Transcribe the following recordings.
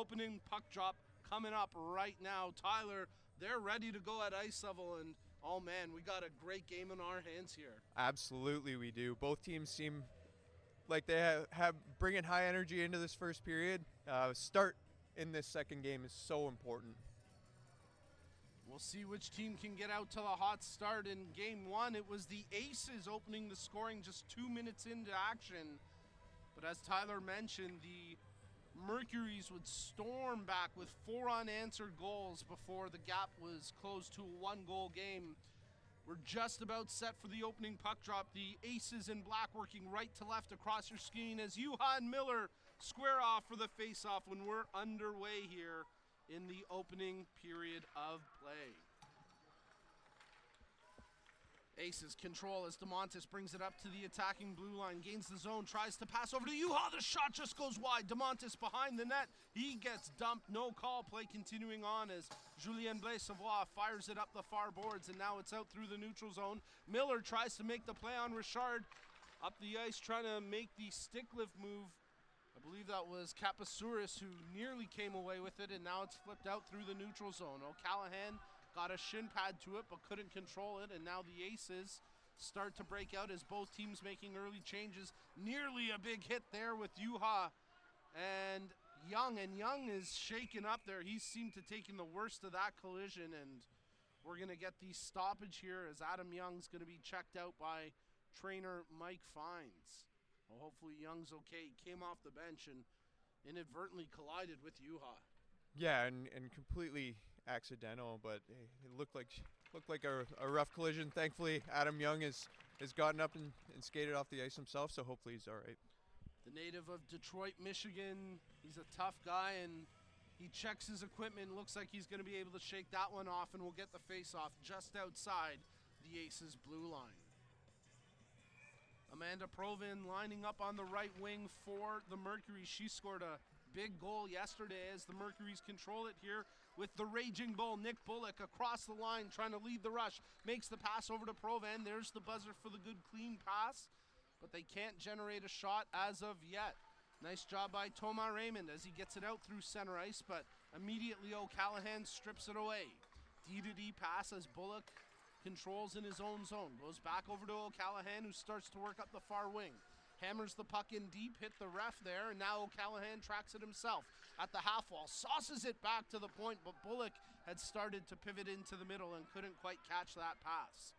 opening puck drop coming up right now. Tyler, they're ready to go at ice level, and oh man, we got a great game in our hands here. Absolutely, we do. Both teams seem like they have bringing high energy into this first period. Start in this second game is so important. We'll see which team can get out to the hot start. In game one, it was the Aces opening the scoring just 2 minutes into action. But as Tyler mentioned, the Mercuries would storm back with 4 unanswered goals before the gap was closed to a 1-goal game. We're just about set for the opening puck drop. The Aces in black working right to left across your screen as Juha and Miller square off for the face-off when we're underway here in the opening period of play. Aces control as DeMontis brings it up to the attacking blue line, gains the zone, tries to pass over to Juha. The shot just goes wide. DeMontis behind the net. He gets dumped. No call. Play continuing on as Julien Blais-Savoie fires it up the far boards, and now it's out through the neutral zone. Miller tries to make the play on Richard. Up the ice trying to make the stick lift move. I believe that was Kapasouris who nearly came away with it, and now it's flipped out through the neutral zone. O'Callaghan got a shin pad to it but couldn't control it, and now the Aces start to break out as both teams making early changes. Nearly a big hit there with Juha and Young is shaken up there. He seemed to taking the worst of that collision, and we're going to get the stoppage here as Adam Young's going to be checked out by trainer Mike Fines. Well, hopefully Young's okay. He came off the bench and inadvertently collided with Juha. Yeah, and completely accidental, but it looked like a rough collision. Thankfully, Adam Young has gotten up and skated off the ice himself, so hopefully he's all right. The native of Detroit, Michigan, he's a tough guy, and he checks his equipment. Looks like he's going to be able to shake that one off, and we'll get the face-off just outside the Aces' blue line. Amanda Provin lining up on the right wing for the Mercury. She scored a big goal yesterday as the Mercuries control it here with the Raging Bull. Nick Bullock across the line trying to lead the rush. Makes the pass over to Provin. There's the buzzer for the good clean pass, but they can't generate a shot as of yet. Nice job by Thomas Raymond as he gets it out through center ice, but immediately O'Callaghan strips it away. D-to-D pass as Bullock controls in his own zone. Goes back over to O'Callaghan, who starts to work up the far wing. Hammers the puck in deep, hit the ref there, and now O'Callaghan tracks it himself at the half wall. Sauces it back to the point, but Bullock had started to pivot into the middle and couldn't quite catch that pass.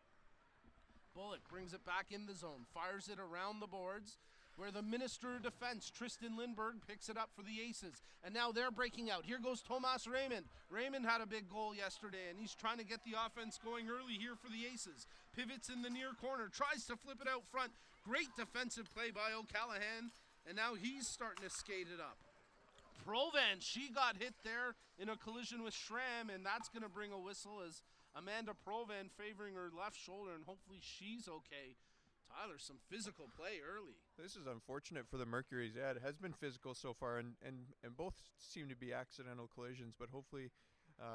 Bullock brings it back in the zone, fires it around the boards, where the Minister of Defense, Tristan Lindberg, picks it up for the Aces. And now they're breaking out. Here goes Thomas Raymond. Raymond had a big goal yesterday, and he's trying to get the offense going early here for the Aces. Pivots in the near corner, tries to flip it out front. Great defensive play by O'Callaghan, and now he's starting to skate it up. Provan, she got hit there in a collision with Schramm, and that's going to bring a whistle as Amanda Provan favoring her left shoulder, and hopefully she's okay. Tyler, some physical play early. This is unfortunate for the Mercuries. Yeah, it has been physical so far, and both seem to be accidental collisions, but hopefully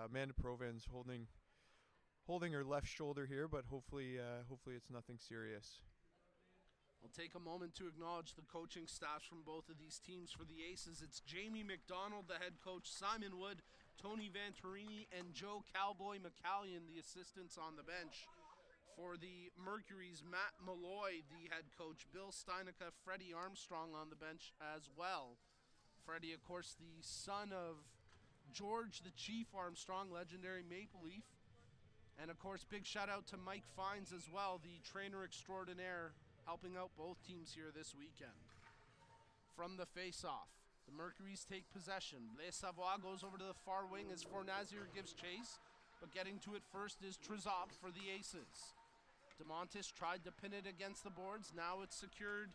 Amanda Provan's holding her left shoulder here, but hopefully it's nothing serious. I'll take a moment to acknowledge the coaching staffs from both of these teams. For the Aces, it's Jamie McDonald, the head coach, Simon Wood, Tony Venturini, and Joe Cowboy McCallion, the assistants on the bench. For the Mercuries, Matt Malloy, the head coach, Bill Steinica, Freddie Armstrong on the bench as well. Freddie, of course, the son of George the Chief Armstrong, legendary Maple Leaf. And, of course, big shout out to Mike Fines as well, the trainer extraordinaire, helping out both teams here this weekend. From the face-off, the Mercuries take possession. Blais-Savoie goes over to the far wing as Fornazier gives chase, but getting to it first is Trezop for the Aces. DeMontis tried to pin it against the boards. Now it's secured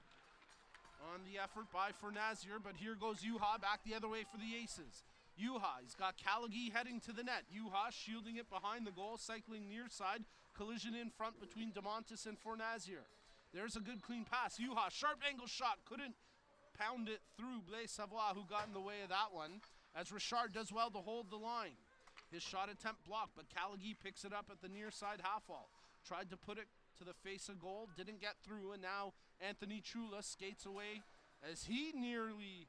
on the effort by Fornazier, but here goes Juha back the other way for the Aces. Juha, he's got Callaghan heading to the net. Juha shielding it behind the goal, cycling near side. Collision in front between DeMontis and Fornazier. There's a good clean pass. Juha, sharp angle shot, couldn't pound it through Blais-Savoie, who got in the way of that one, as Richard does well to hold the line. His shot attempt blocked, but Callaghan picks it up at the near side half wall. Tried to put it to the face of goal, didn't get through, and now Anthony Chula skates away as he nearly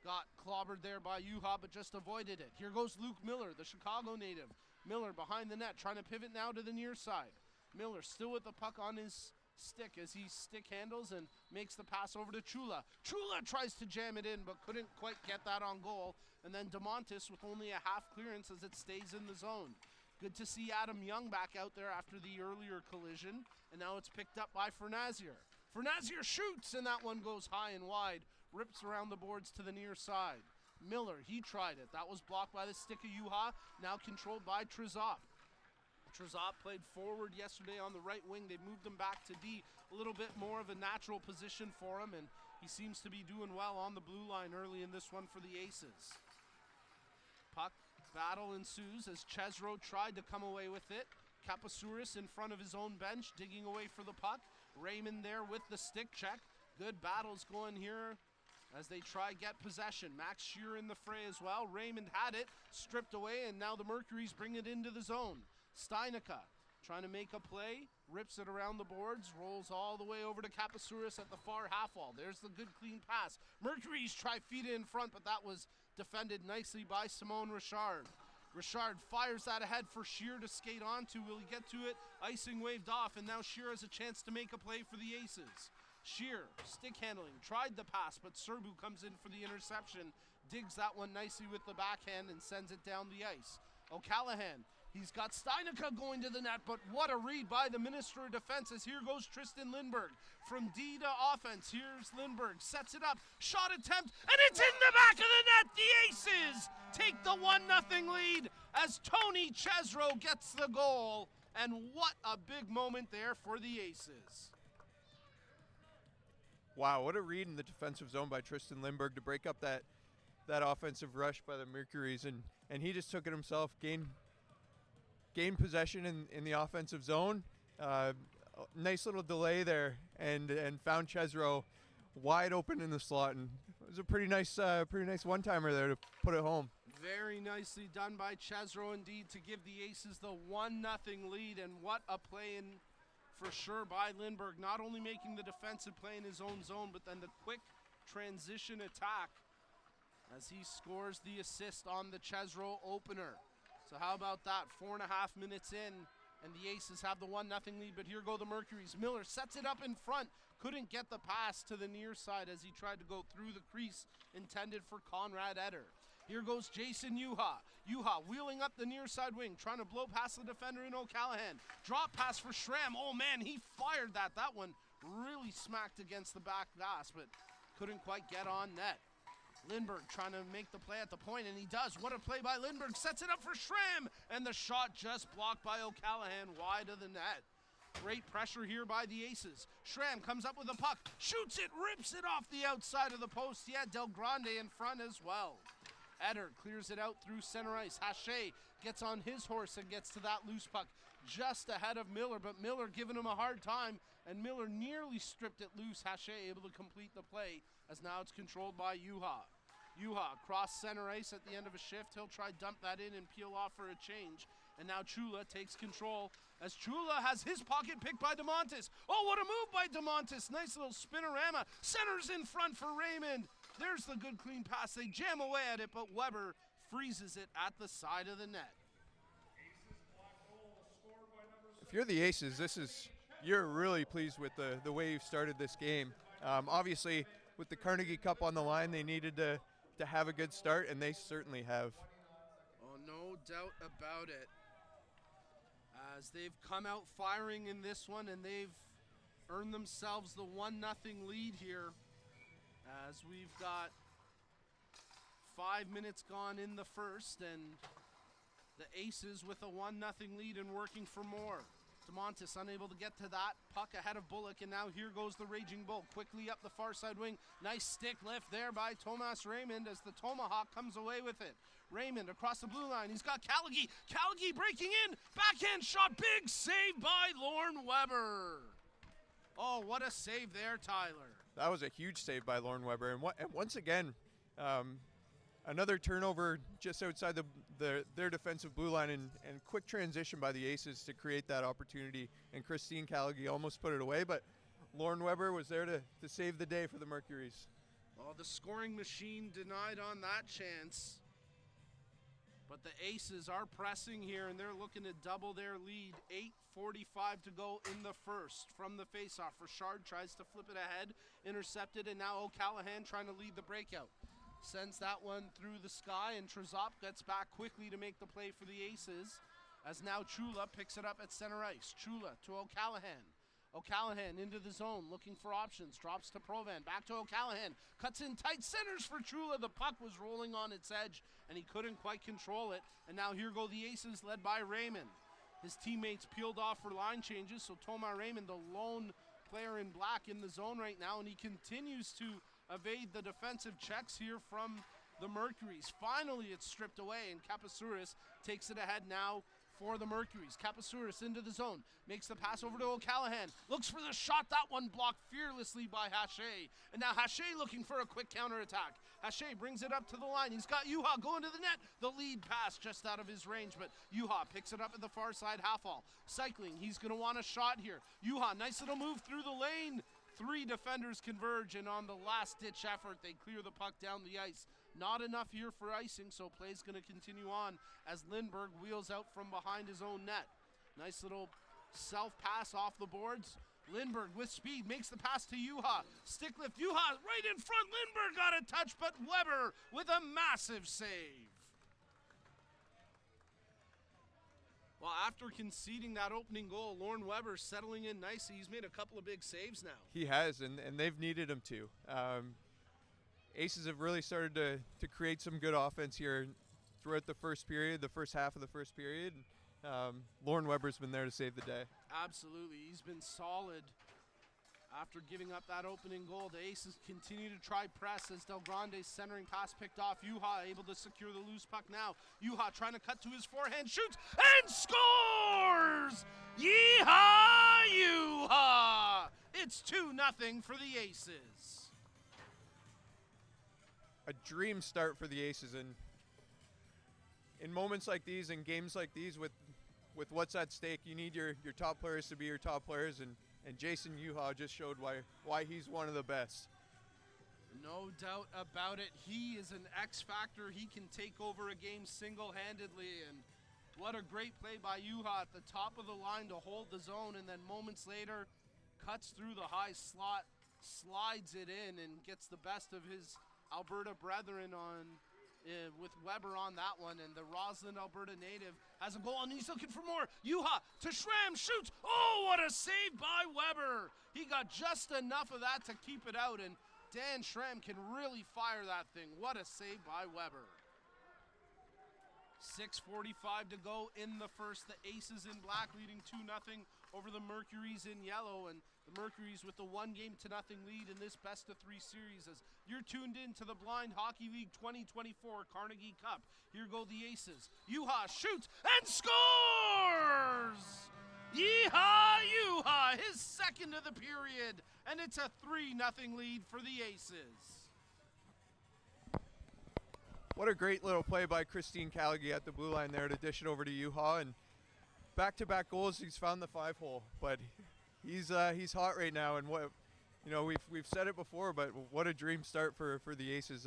Got clobbered there by Yuha, but just avoided it. Here goes Luke Miller, the Chicago native. Miller behind the net, trying to pivot now to the near side. Miller still with the puck on his stick as he stick handles and makes the pass over to Chula. Chula tries to jam it in, but couldn't quite get that on goal. And then DeMontis with only a half clearance as it stays in the zone. Good to see Adam Young back out there after the earlier collision. And now it's picked up by Fernazier. Fernazier shoots, and that one goes high and wide. Rips around the boards to the near side. Miller, he tried it. That was blocked by the stick of Yuha, now controlled by Trezop. Trezop played forward yesterday on the right wing. They moved him back to D, a little bit more of a natural position for him, and he seems to be doing well on the blue line early in this one for the Aces. Puck battle ensues as Chesro tried to come away with it. Kapasouris in front of his own bench, digging away for the puck. Raymond there with the stick check. Good battles going here as they try get possession. Max Shear in the fray as well. Raymond had it, stripped away, and now the Mercury's bring it into the zone. Steinica trying to make a play, rips it around the boards, rolls all the way over to Kapasouris at the far half wall. There's the good clean pass. Mercury's try feed it in front, but that was defended nicely by Simone Richard. Richard fires that ahead for Shear to skate onto. Will he get to it? Icing waved off, and now Shear has a chance to make a play for the Aces. Shear, stick handling, tried the pass, but Serbu comes in for the interception, digs that one nicely with the backhand and sends it down the ice. O'Callahan, he's got Steinica going to the net, but what a read by the Minister of Defense as here goes Tristan Lindberg. From D to offense, here's Lindberg, sets it up, shot attempt, and it's in the back of the net! The Aces take the 1-0 lead as Tony Chesro gets the goal, and what a big moment there for the Aces. Wow, what a read in the defensive zone by Tristan Lindberg to break up that offensive rush by the Mercuries, and he just took it himself, gained possession in the offensive zone. Nice little delay there, and found Chesro wide open in the slot, and it was a pretty nice one-timer there to put it home. Very nicely done by Chesro indeed to give the Aces the 1-0 lead, and what a play in for sure by Lindberg, not only making the defensive play in his own zone, but then the quick transition attack as he scores the assist on the Chesro opener. So how about that? 4.5 minutes in, and the Aces have the 1-0 lead, but here go the Mercuries. Miller sets it up in front, couldn't get the pass to the near side as he tried to go through the crease intended for Conrad Eder. Here goes Jason Yuha. Yuha wheeling up the near side wing, trying to blow past the defender in O'Callahan. Drop pass for Schramm. Oh man, he fired that. That one really smacked against the back glass, but couldn't quite get on net. Lindberg trying to make the play at the point, and he does. What a play by Lindberg. Sets it up for Schramm, and the shot just blocked by O'Callahan wide of the net. Great pressure here by the Aces. Schramm comes up with a puck, shoots it, rips it off the outside of the post. Yeah, Del Grande in front as well. Eder clears it out through center ice. Hache gets on his horse and gets to that loose puck just ahead of Miller, but Miller giving him a hard time, and Miller nearly stripped it loose. Hache able to complete the play as now it's controlled by Yuha. Yuha cross center ice at the end of a shift. He'll try dump that in and peel off for a change. And now Chula takes control as Chula has his pocket picked by DeMontis. Oh, what a move by DeMontis. Nice little spinorama. Centers in front for Raymond. There's the good clean pass. They jam away at it, but Weber freezes it at the side of the net. If you're the Aces, you're really pleased with the way you've started this game. Obviously, with the Carnegie Cup on the line, they needed to have a good start, and they certainly have. Oh, no doubt about it. As they've come out firing in this one, and they've earned themselves the 1-0 lead here. As we've got 5 minutes gone in the first, and the Aces with a 1-0 lead and working for more. DeMontis unable to get to that puck ahead of Bullock, and now here goes the Raging Bull quickly up the far side wing. Nice stick lift there by Tomas Raymond as the Tomahawk comes away with it. Raymond across the blue line. He's got Callaghy. Callaghy breaking in. Backhand shot. Big save by Lorne Weber. Oh, what a save there, Tyler. That was a huge save by Lorne Weber. And once again, another turnover just outside their defensive blue line, and quick transition by the Aces to create that opportunity. And Christine Callaghy almost put it away, but Lorne Weber was there to save the day for the Mercuries. Oh, the scoring machine denied on that chance. But the Aces are pressing here, and they're looking to double their lead. 8:45 to go in the first. From the faceoff, Richard tries to flip it ahead, intercepted, and now O'Callahan trying to lead the breakout. Sends that one through the sky, and Trezop gets back quickly to make the play for the Aces, as now Chula picks it up at center ice. Chula to O'Callahan. O'Callahan into the zone, looking for options, drops to Provan, back to O'Callahan, cuts in tight, centers for Chula. The puck was rolling on its edge, and he couldn't quite control it. And now here go the Aces, led by Raymond. His teammates peeled off for line changes, so Thomas Raymond, the lone player in black in the zone right now, and he continues to evade the defensive checks here from the Mercuries. Finally, it's stripped away, and Kapasouris takes it ahead now for the Mercuries. Kapasouris into the zone, makes the pass over to O'Callahan, looks for the shot, that one blocked fearlessly by Haché. And now Haché looking for a quick counterattack. Haché brings it up to the line, he's got Juha going to the net. The lead pass just out of his range, but Juha picks it up at the far side half wall. Cycling, he's going to want a shot here. Juha, nice little move through the lane. 3 defenders converge, and on the last-ditch effort, they clear the puck down the ice. Not enough here for icing, so play's going to continue on as Lindbergh wheels out from behind his own net. Nice little self-pass off the boards. Lindbergh with speed makes the pass to Juha. Stick lift, Juha right in front. Lindbergh got a touch, but Weber with a massive save. Well, after conceding that opening goal, Lorne Weber settling in nicely. He's made a couple of big saves now. He has, and they've needed him to. Aces have really started to create some good offense here throughout the first period, the first half of the first period. Lorne Weber's been there to save the day. Absolutely. He's been solid after giving up that opening goal. The Aces continue to try press as Del Grande's centering pass picked off. Juha able to secure the loose puck now. Juha trying to cut to his forehand, shoots, and scores! Yeehaw, Juha! It's 2-0 for the Aces. A dream start for the Aces, and in moments like these, in games like these, with what's at stake, you need your top players to be your top players, and Jason Juha just showed why he's one of the best. No doubt about it. He is an X factor. He can take over a game single-handedly, and what a great play by Juha at the top of the line to hold the zone, and then moments later cuts through the high slot, slides it in, and gets the best of his Alberta brethren on with Weber on that one, and the Roslyn, Alberta native has a goal, and he's looking for more. Juha to Schramm, shoots. Oh, what a save by Weber. He got just enough of that to keep it out, and Dan Schramm can really fire that thing. What a save by Weber. 6:45 to go in the first. The Aces in black leading 2-0 over the Mercuries in yellow, and the Mercuries with the 1-0 lead in this best-of-3 series as you're tuned in to the Blind Hockey League 2024 Carnegie Cup. Here go the Aces. Juha shoots and scores! Yeehaw, Juha, his second of the period, and it's a 3-0 lead for the Aces. What a great little play by Christine Callaghy at the blue line there to dish it over to Juha, and back-to-back goals. He's found the 5-hole, but he's hot right now, and what we've said it before, but what a dream start for the Aces,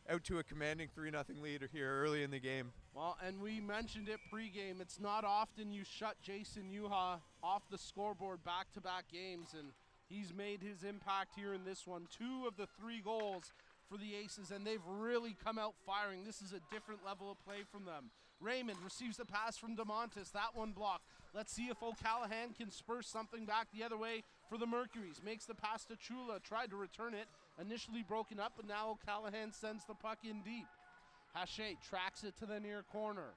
out to a commanding 3-0 lead here early in the game. Well, and we mentioned it pregame. It's not often you shut Jason Juha off the scoreboard back-to-back games, and he's made his impact here in this one. 2 of the 3 goals for the Aces, and they've really come out firing. This is a different level of play from them. Raymond receives the pass from DeMontis. That one blocked. Let's see if O'Callahan can spur something back the other way for the Mercuries. Makes the pass to Chula. Tried to return it. Initially broken up, but now O'Callahan sends the puck in deep. Haché tracks it to the near corner.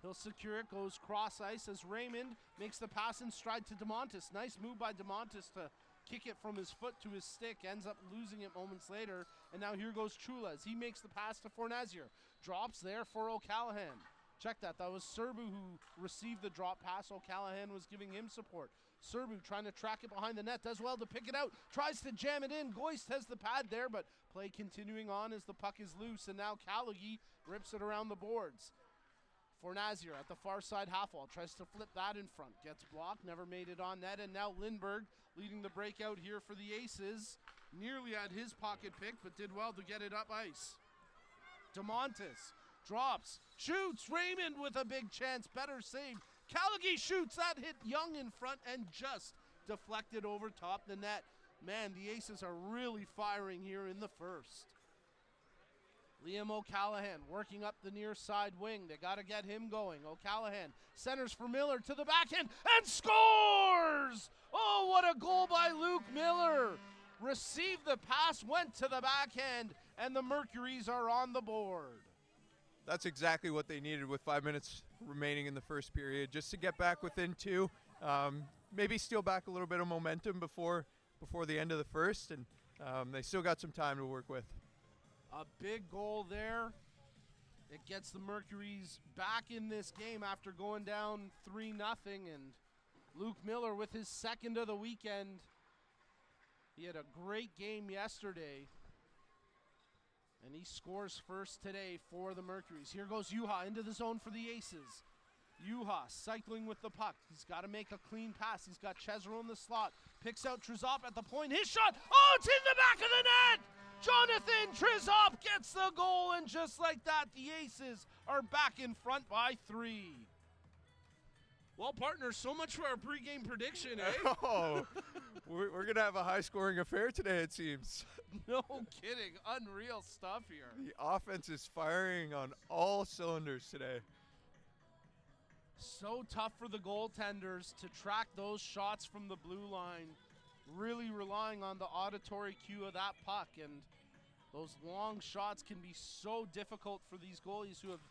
He'll secure it, goes cross ice as Raymond makes the pass in stride to DeMontis. Nice move by DeMontis to kick it from his foot to his stick, ends up losing it moments later, and now here goes Chula as he makes the pass to Fornazier. Drops there for O'Callahan. Check that was Serbu who received the drop pass. O'Callahan was giving him support. Serbu trying to track it behind the net, does well to pick it out, tries to jam it in. Goist has the pad there, but play continuing on as the puck is loose, and now Callaghy rips it around the boards. Fornazier at the far side half wall, tries to flip that in front, gets blocked, never made it on net, and now Lindbergh leading the breakout here for the Aces. Nearly had his pocket pick, but did well to get it up ice. DeMontis drops, shoots, Raymond with a big chance, better save. Callaghy shoots, that hit Young in front and just deflected over top the net. Man, the Aces are really firing here in the first. Liam O'Callahan working up the near side wing. They got to get him going. O'Callahan centers for Miller to the backhand and scores! Oh, what a goal by Luke Miller. Received the pass, went to the backhand, and the Mercuries are on the board. That's exactly what they needed with 5 minutes remaining in the first period, just to get back within 2. Maybe steal back a little bit of momentum before the end of the first, and they still got some time to work with. A big goal there. It gets the Mercuries back in this game after going down 3-0, and Luke Miller with his second of the weekend. He had a great game yesterday, and he scores first today for the Mercuries. Here goes Juha into the zone for the Aces. Juha cycling with the puck. He's got to make a clean pass. He's got Chesro in the slot. Picks out Trizop at the point. His shot. Oh, it's in the back of the net. Jonathan Trizop gets the goal, and just like that, the Aces are back in front by 3. Well, partner, so much for our pregame prediction, eh? Oh, we're going to have a high-scoring affair today, it seems. No kidding. Unreal stuff here. The offense is firing on all cylinders today. So tough for the goaltenders to track those shots from the blue line, really relying on the auditory cue of that puck, and those long shots can be so difficult for these goalies who have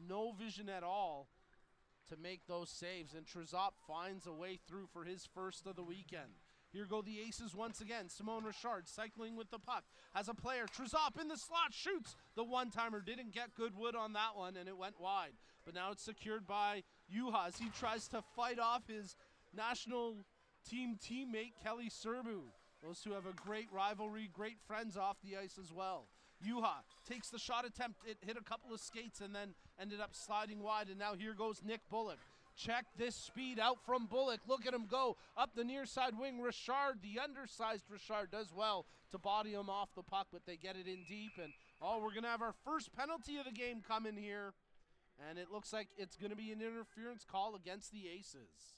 no vision at all to make those saves, and Trizop finds a way through for his first of the weekend. Here go the Aces once again. Simone Richard cycling with the puck. Has a player. Trizop in the slot. Shoots. The one-timer didn't get good wood on that one, and it went wide. But now it's secured by Juha as he tries to fight off his national team teammate, Kelly Serbu. Those two have a great rivalry, great friends off the ice as well. Juha takes the shot attempt. It hit a couple of skates and then ended up sliding wide, and now here goes Nick Bullock. Check this speed out from Bullock. Look at him go up the near side wing. Richard, the undersized Richard, does well to body him off the puck, but they get it in deep. And we're going to have our first penalty of the game coming here. And it looks like it's going to be an interference call against the Aces.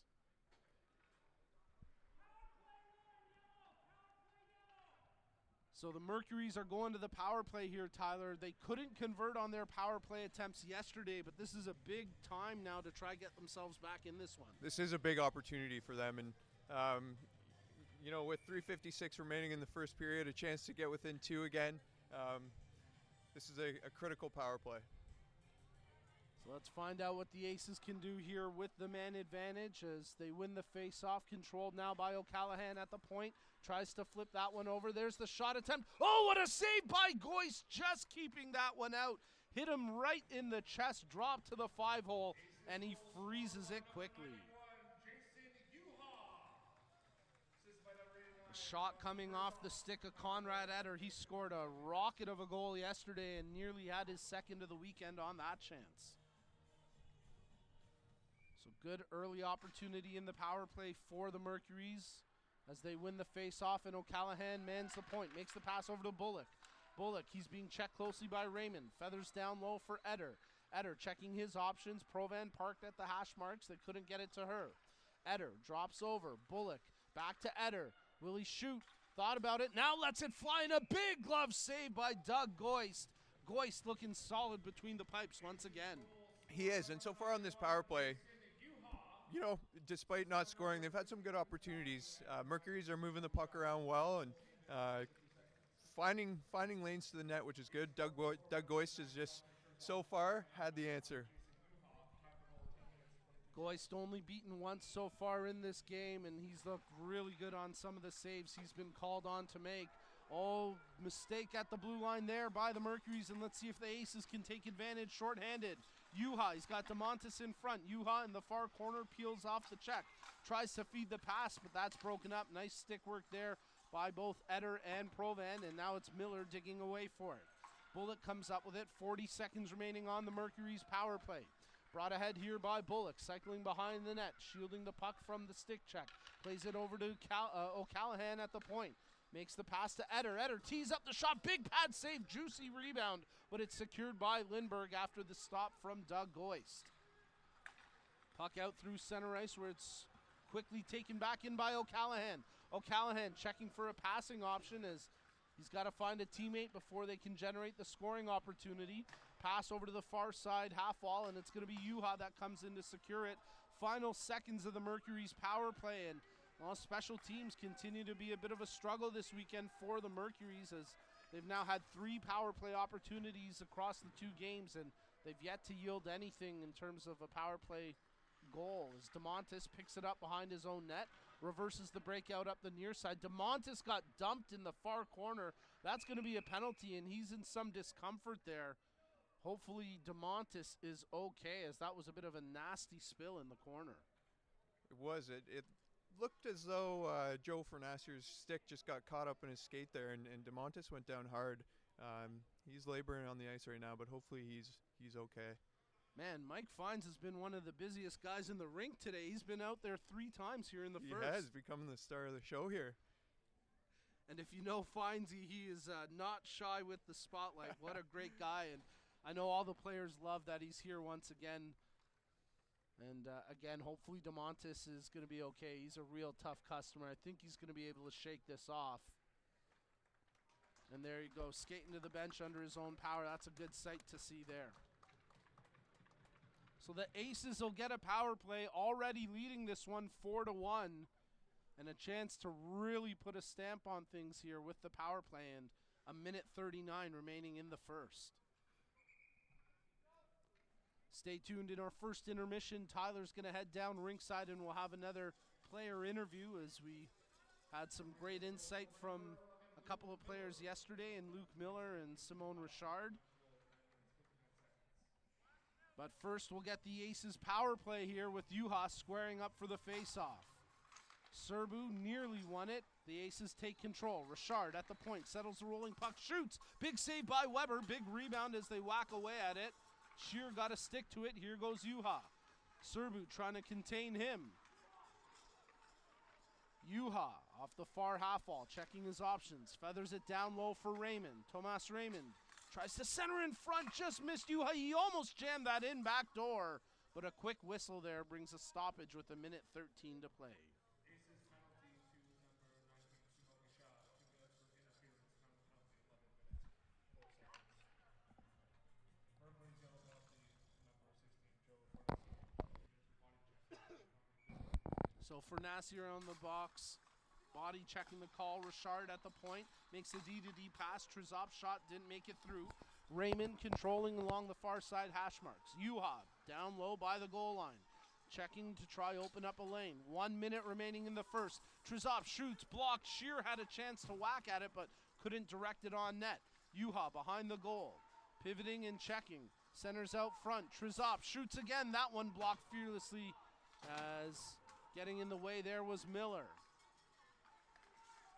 So the Mercuries are going to the power play here, Tyler. They couldn't convert on their power play attempts yesterday, but this is a big time now to try get themselves back in this one. This is a big opportunity for them, and with 3:56 remaining in the first period, a chance to get within 2 again. This is a critical power play. So let's find out what the Aces can do here with the man advantage as they win the face-off, controlled now by O'Callahan at the point. Tries to flip that one over. There's the shot attempt. Oh, what a save by Goyce, just keeping that one out. Hit him right in the chest, dropped to the 5-hole, and he freezes it quickly. A shot coming off the stick of Conrad Eder. He scored a rocket of a goal yesterday and nearly had his second of the weekend on that chance. So good early opportunity in the power play for the Mercuries as they win the face-off, and O'Callahan mans the point, makes the pass over to Bullock. Bullock, he's being checked closely by Raymond. Feathers down low for Eder. Eder checking his options. Provan parked at the hash marks. They couldn't get it to her. Eder drops over. Bullock back to Eder. Will he shoot? Thought about it. Now lets it fly, in a big glove save by Doug Goist. Goist looking solid between the pipes once again. He is, and so far on this power play, despite not scoring, they've had some good opportunities. Mercuries are moving the puck around well and finding lanes to the net, which is good. Doug Goist has just so far had the answer. Goist only beaten once so far in this game, and he's looked really good on some of the saves he's been called on to make. Oh, mistake at the blue line there by the Mercuries, and let's see if the Aces can take advantage shorthanded. Juha, he's got DeMontis in front. Juha in the far corner peels off the check. Tries to feed the pass, but that's broken up. Nice stick work there by both Eder and Provan, and now it's Miller digging away for it. Bullock comes up with it. 40 seconds remaining on the Mercury's power play. Brought ahead here by Bullock, cycling behind the net, shielding the puck from the stick check. Plays it over to O'Callahan at the point. Makes the pass to Eder. Eder tees up the shot. Big pad save. Juicy rebound. But it's secured by Lindbergh after the stop from Doug Goist. Puck out through center ice where it's quickly taken back in by O'Callahan. O'Callahan checking for a passing option as he's got to find a teammate before they can generate the scoring opportunity. Pass over to the far side half wall, and it's going to be Juha that comes in to secure it. Final seconds of the Mercury's power play, and special teams continue to be a bit of a struggle this weekend for the Mercuries as they've now had 3 power play opportunities across the 2 games, and they've yet to yield anything in terms of a power play goal. As DeMontis picks it up behind his own net, reverses the breakout up the near side. DeMontis got dumped in the far corner. That's going to be a penalty, and he's in some discomfort there. Hopefully DeMontis is okay, as that was a bit of a nasty spill in the corner. It was. It looked as though Joe Fernassier's stick just got caught up in his skate there, and DeMontis went down hard. He's laboring on the ice right now, but hopefully he's okay. Man, Mike Fines has been one of the busiest guys in the rink today. He's been out there 3 times here in the first. He has become the star of the show here. And if you know Finesy, he is not shy with the spotlight. What a great guy. And I know all the players love that he's here once again. And again, hopefully DeMontis is going to be okay. He's a real tough customer. I think he's going to be able to shake this off. And there you go, skating to the bench under his own power. That's a good sight to see there. So the Aces will get a power play, already leading this one 4-1. And a chance to really put a stamp on things here with the power play, and a minute 39 remaining in the first. Stay tuned. In our first intermission, Tyler's going to head down ringside and we'll have another player interview, as we had some great insight from a couple of players yesterday, in Luke Miller and Simone Richard. But first, we'll get the Aces power play here with Juha squaring up for the face-off. Serbu nearly won it. The Aces take control. Richard at the point, settles the rolling puck, shoots. Big save by Weber. Big rebound as they whack away at it. Shear got to stick to it. Here goes Juha. Serbu trying to contain him. Juha off the far half wall, checking his options. Feathers it down low for Raymond. Tomas Raymond tries to center in front, just missed Juha. He almost jammed that in back door, but a quick whistle there brings a stoppage with a minute 13 to play. So Fernassier on the box, body checking the call. Richard at the point, makes a D-to-D pass. Trizop shot didn't make it through. Raymond controlling along the far side hash marks. Juha down low by the goal line, checking to try open up a lane. 1 minute remaining in the first. Trizop shoots, blocked. Shear had a chance to whack at it, but couldn't direct it on net. Juha behind the goal, pivoting and checking. Centers out front. Trizop shoots again. That one blocked fearlessly, as getting in the way there was Miller.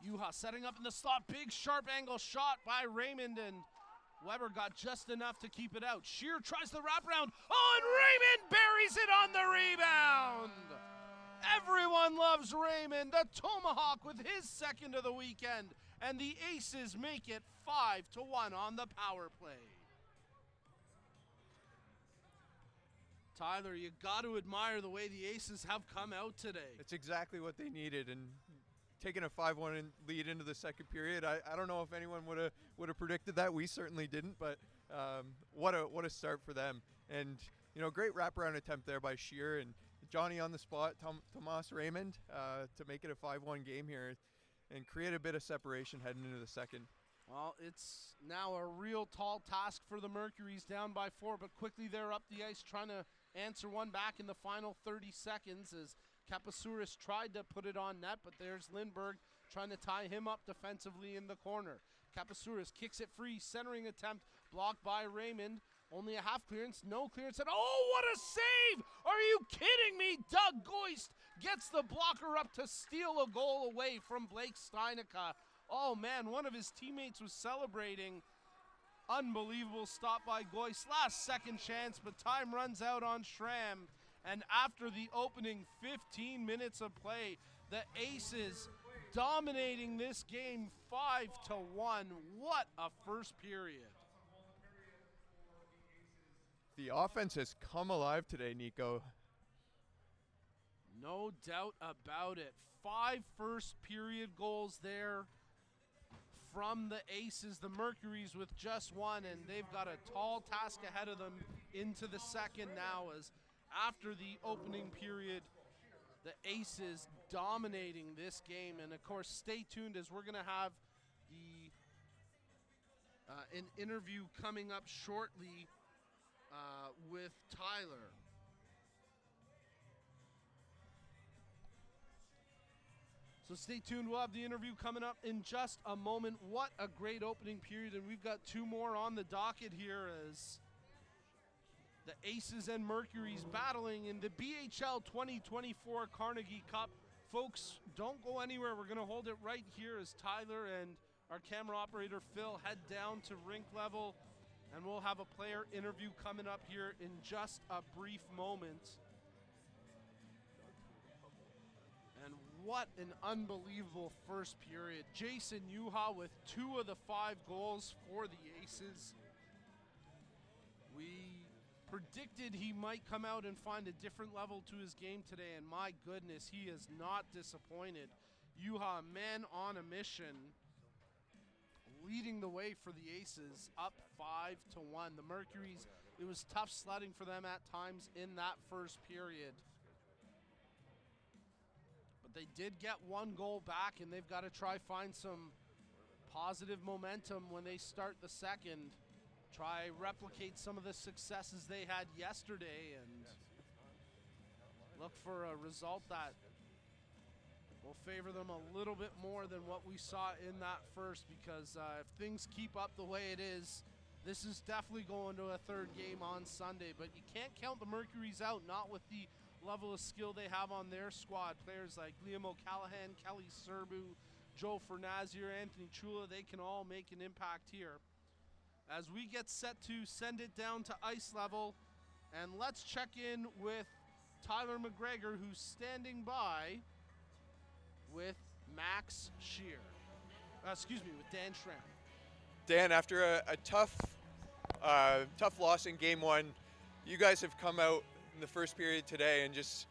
Juha setting up in the slot. Big sharp angle shot by Raymond, and Weber got just enough to keep it out. Shear tries the wraparound. Oh, and Raymond buries it on the rebound. Everyone loves Raymond, the Tomahawk, with his second of the weekend. And the Aces make it 5-1 on the power play. Tyler, you got to admire the way the Aces have come out today. It's exactly what they needed, and taking a 5-1 lead into the second period, I don't know if anyone would have predicted that. We certainly didn't, but what a start for them. And great wraparound attempt there by Shear, and Johnny on the spot, Tomas Raymond, to make it a 5-1 game here and create a bit of separation heading into the second. Well, it's now a real tall task for the Mercuries, down by 4, but quickly they're up the ice trying to answer one back in the final 30 seconds as Kapasouris tried to put it on net, but there's Lindbergh trying to tie him up defensively in the corner. Kapasouris kicks it free, centering attempt blocked by Raymond. Only a half clearance, no clearance, and oh, what a save! Are you kidding me? Doug Goist gets the blocker up to steal a goal away from Blake Steinica. Oh man, one of his teammates was celebrating, Unbelievable stop by Goyce. Last second chance, but time runs out on Schramm. And after the opening 15 minutes of play, the Aces dominating this game 5-1. What a first period. The offense has come alive today, Nico. No doubt about it. 5 first period goals there from the Aces. The Mercuries with just one, and they've got a tall task ahead of them into the second now, as after the opening period, the Aces dominating this game. And of course, stay tuned, as we're going to have an interview coming up shortly with Tyler. So stay tuned. We'll have the interview coming up in just a moment. What a great opening period, and we've got two more on the docket here as the Aces and Mercuries battling in the BHL 2024 Carnegie Cup. Folks, don't go anywhere. We're going to hold it right here as Tyler and our camera operator Phil head down to rink level, and we'll have a player interview coming up here in just a brief moment. And what an unbelievable first period. Jason Yuha with 2 of the 5 goals for the Aces. We predicted he might come out and find a different level to his game today, and my goodness, he is not disappointed. Yuha, a man on a mission, leading the way for the Aces, up 5-1. The Mercuries, it was tough sledding for them at times in that first period. But they did get 1 goal back, and they've got to try find some positive momentum when they start the second. Try replicate some of the successes they had yesterday and look for a result that will favor them a little bit more than what we saw in that first, because if things keep up the way it is, this is definitely going to a third game on Sunday. But you can't count the Mercuries out, not with the level of skill they have on their squad. Players like Liam O'Callaghan, Kelly Serbu, Joe Fernazier, Anthony Chula, they can all make an impact here. As we get set to send it down to ice level, and let's check in with Tyler McGregor, who's standing by with Max Shear. With Dan Schramm. Dan, after a tough loss in game 1, you guys have come out in the first period today and just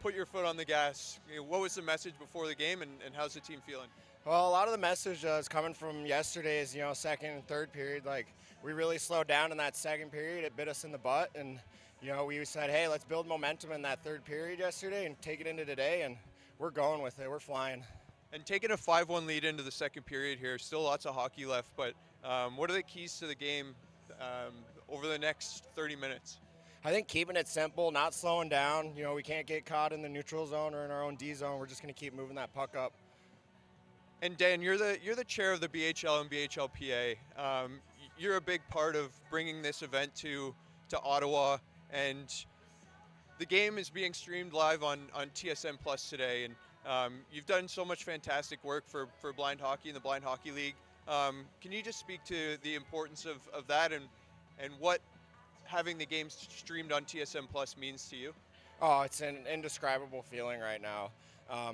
put your foot on the gas. What was the message before the game, and how's the team feeling? Well, a lot of the message is coming from yesterday's, second and third period. Like, we really slowed down in that second period. It bit us in the butt, and we said, hey, let's build momentum in that third period yesterday and take it into today, and we're going with it. We're flying. And taking a 5-1 lead into the second period here, still lots of hockey left, but what are the keys to the game over the next 30 minutes? I think keeping it simple, not slowing down. We can't get caught in the neutral zone or in our own D zone. We're just going to keep moving that puck up. And Dan, you're the chair of the BHL and BHLPA. You're a big part of bringing this event to Ottawa, and the game is being streamed live on TSN Plus today. And you've done so much fantastic work for blind hockey and the Blind Hockey League. Can you just speak to the importance of that and what having the game streamed on TSN Plus means to you? Oh, it's an indescribable feeling right now.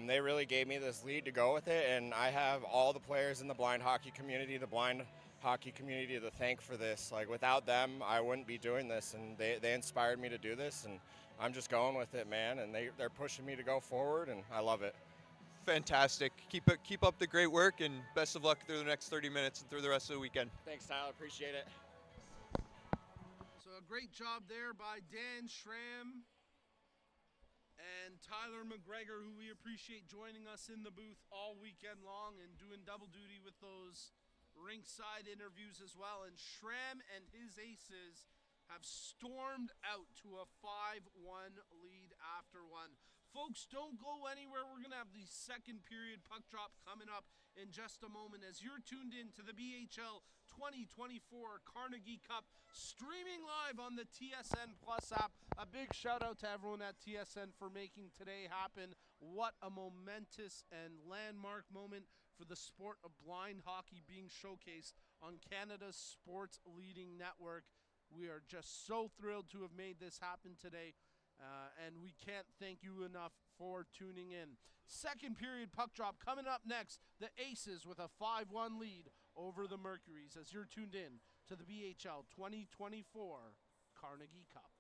They really gave me this lead to go with it, and I have all the players in the blind hockey community to thank for this. Like, without them, I wouldn't be doing this, and they inspired me to do this, and I'm just going with it, man, and they're pushing me to go forward, and I love it. Fantastic. Keep up the great work, and best of luck through the next 30 minutes and through the rest of the weekend. Thanks, Tyler. Appreciate it. So a great job there by Dan Schramm and Tyler McGregor, who we appreciate joining us in the booth all weekend long and doing double duty with those rinkside interviews as well. And Schramm and his Aces have stormed out to a 5-1 lead after one. Folks, don't go anywhere. We're going to have the second period puck drop coming up in just a moment as you're tuned in to the BHL 2024 Carnegie Cup, streaming live on the TSN Plus app. A big shout out to everyone at TSN for making today happen. What a momentous and landmark moment for the sport of blind hockey being showcased on Canada's sports leading network. We are just so thrilled to have made this happen today, and we can't thank you enough for tuning in. Second period puck drop coming up next. The Aces with a 5-1 lead over the Mercuries as you're tuned in to the BHL 2024 Carnegie Cup.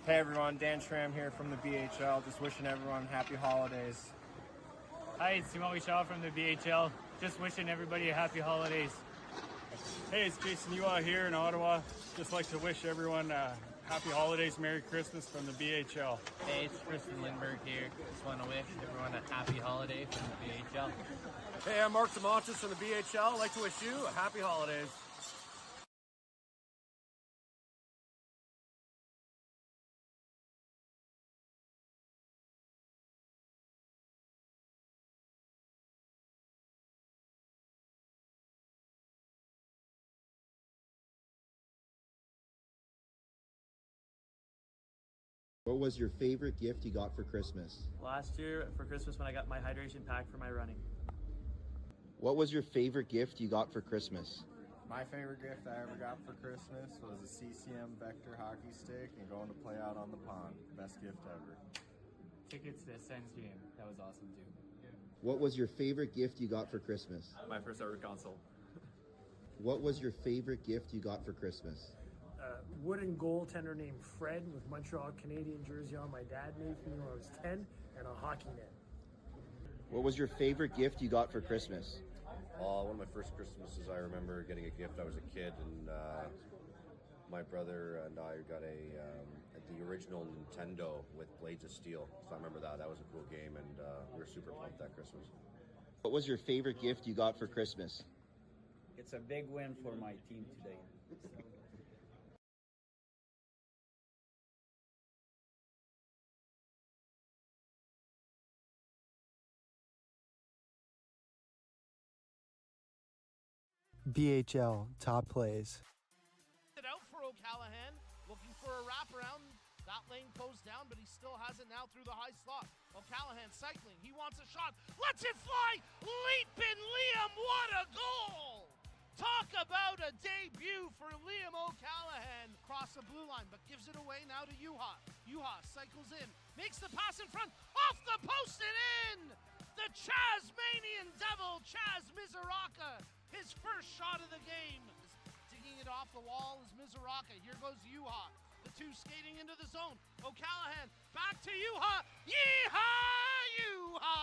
Hey everyone, Dan Schramm here from the BHL. Just wishing everyone happy holidays. Hi, it's Simon Richard from the BHL. Just wishing everybody a happy holidays. Hey, it's Jason Ua here in Ottawa. Just like to wish everyone happy holidays, Merry Christmas from the BHL. Hey, it's Tristan Lindbergh here. Just want to wish everyone a happy holiday from the BHL. Hey, I'm Mark Demontis from the BHL. I'd like to wish you a happy holidays. What was your favorite gift you got for Christmas? Last year for Christmas when I got my hydration pack for my running. What was your favorite gift you got for Christmas? My favorite gift I ever got for Christmas was a CCM Vector hockey stick and going to play out on the pond. Best gift ever. Tickets to Sens game. That was awesome too. What was your favorite gift you got for Christmas? My first ever console. What was your favorite gift you got for Christmas? Wooden goaltender named Fred with Montreal Canadian jersey on my dad made for me when I was 10, and a hockey net. What was your favorite gift you got for Christmas? One of my first Christmases, I remember getting a gift. I was a kid, and my brother and I got the original Nintendo with Blades of Steel. So I remember that. That was a cool game, and we were super pumped that Christmas. What was your favorite gift you got for Christmas? It's a big win for my team today. BHL top plays. It out for O'Callahan, looking for a wraparound. That lane goes down, but he still has it now through the high slot. O'Callahan cycling, he wants a shot, lets it fly, leaping Liam, what a goal! Talk about a debut for Liam O'Callahan. Across the blue line, but gives it away now to Juha. Juha cycles in, makes the pass in front, off the post and in! The Tasmanian Devil, Chaz Mizoraka, his first shot of the game. Digging it off the wall is Mizoraka. Here goes Juha. The two skating into the zone. O'Callahan back to Juha. Yeehaw, Juha!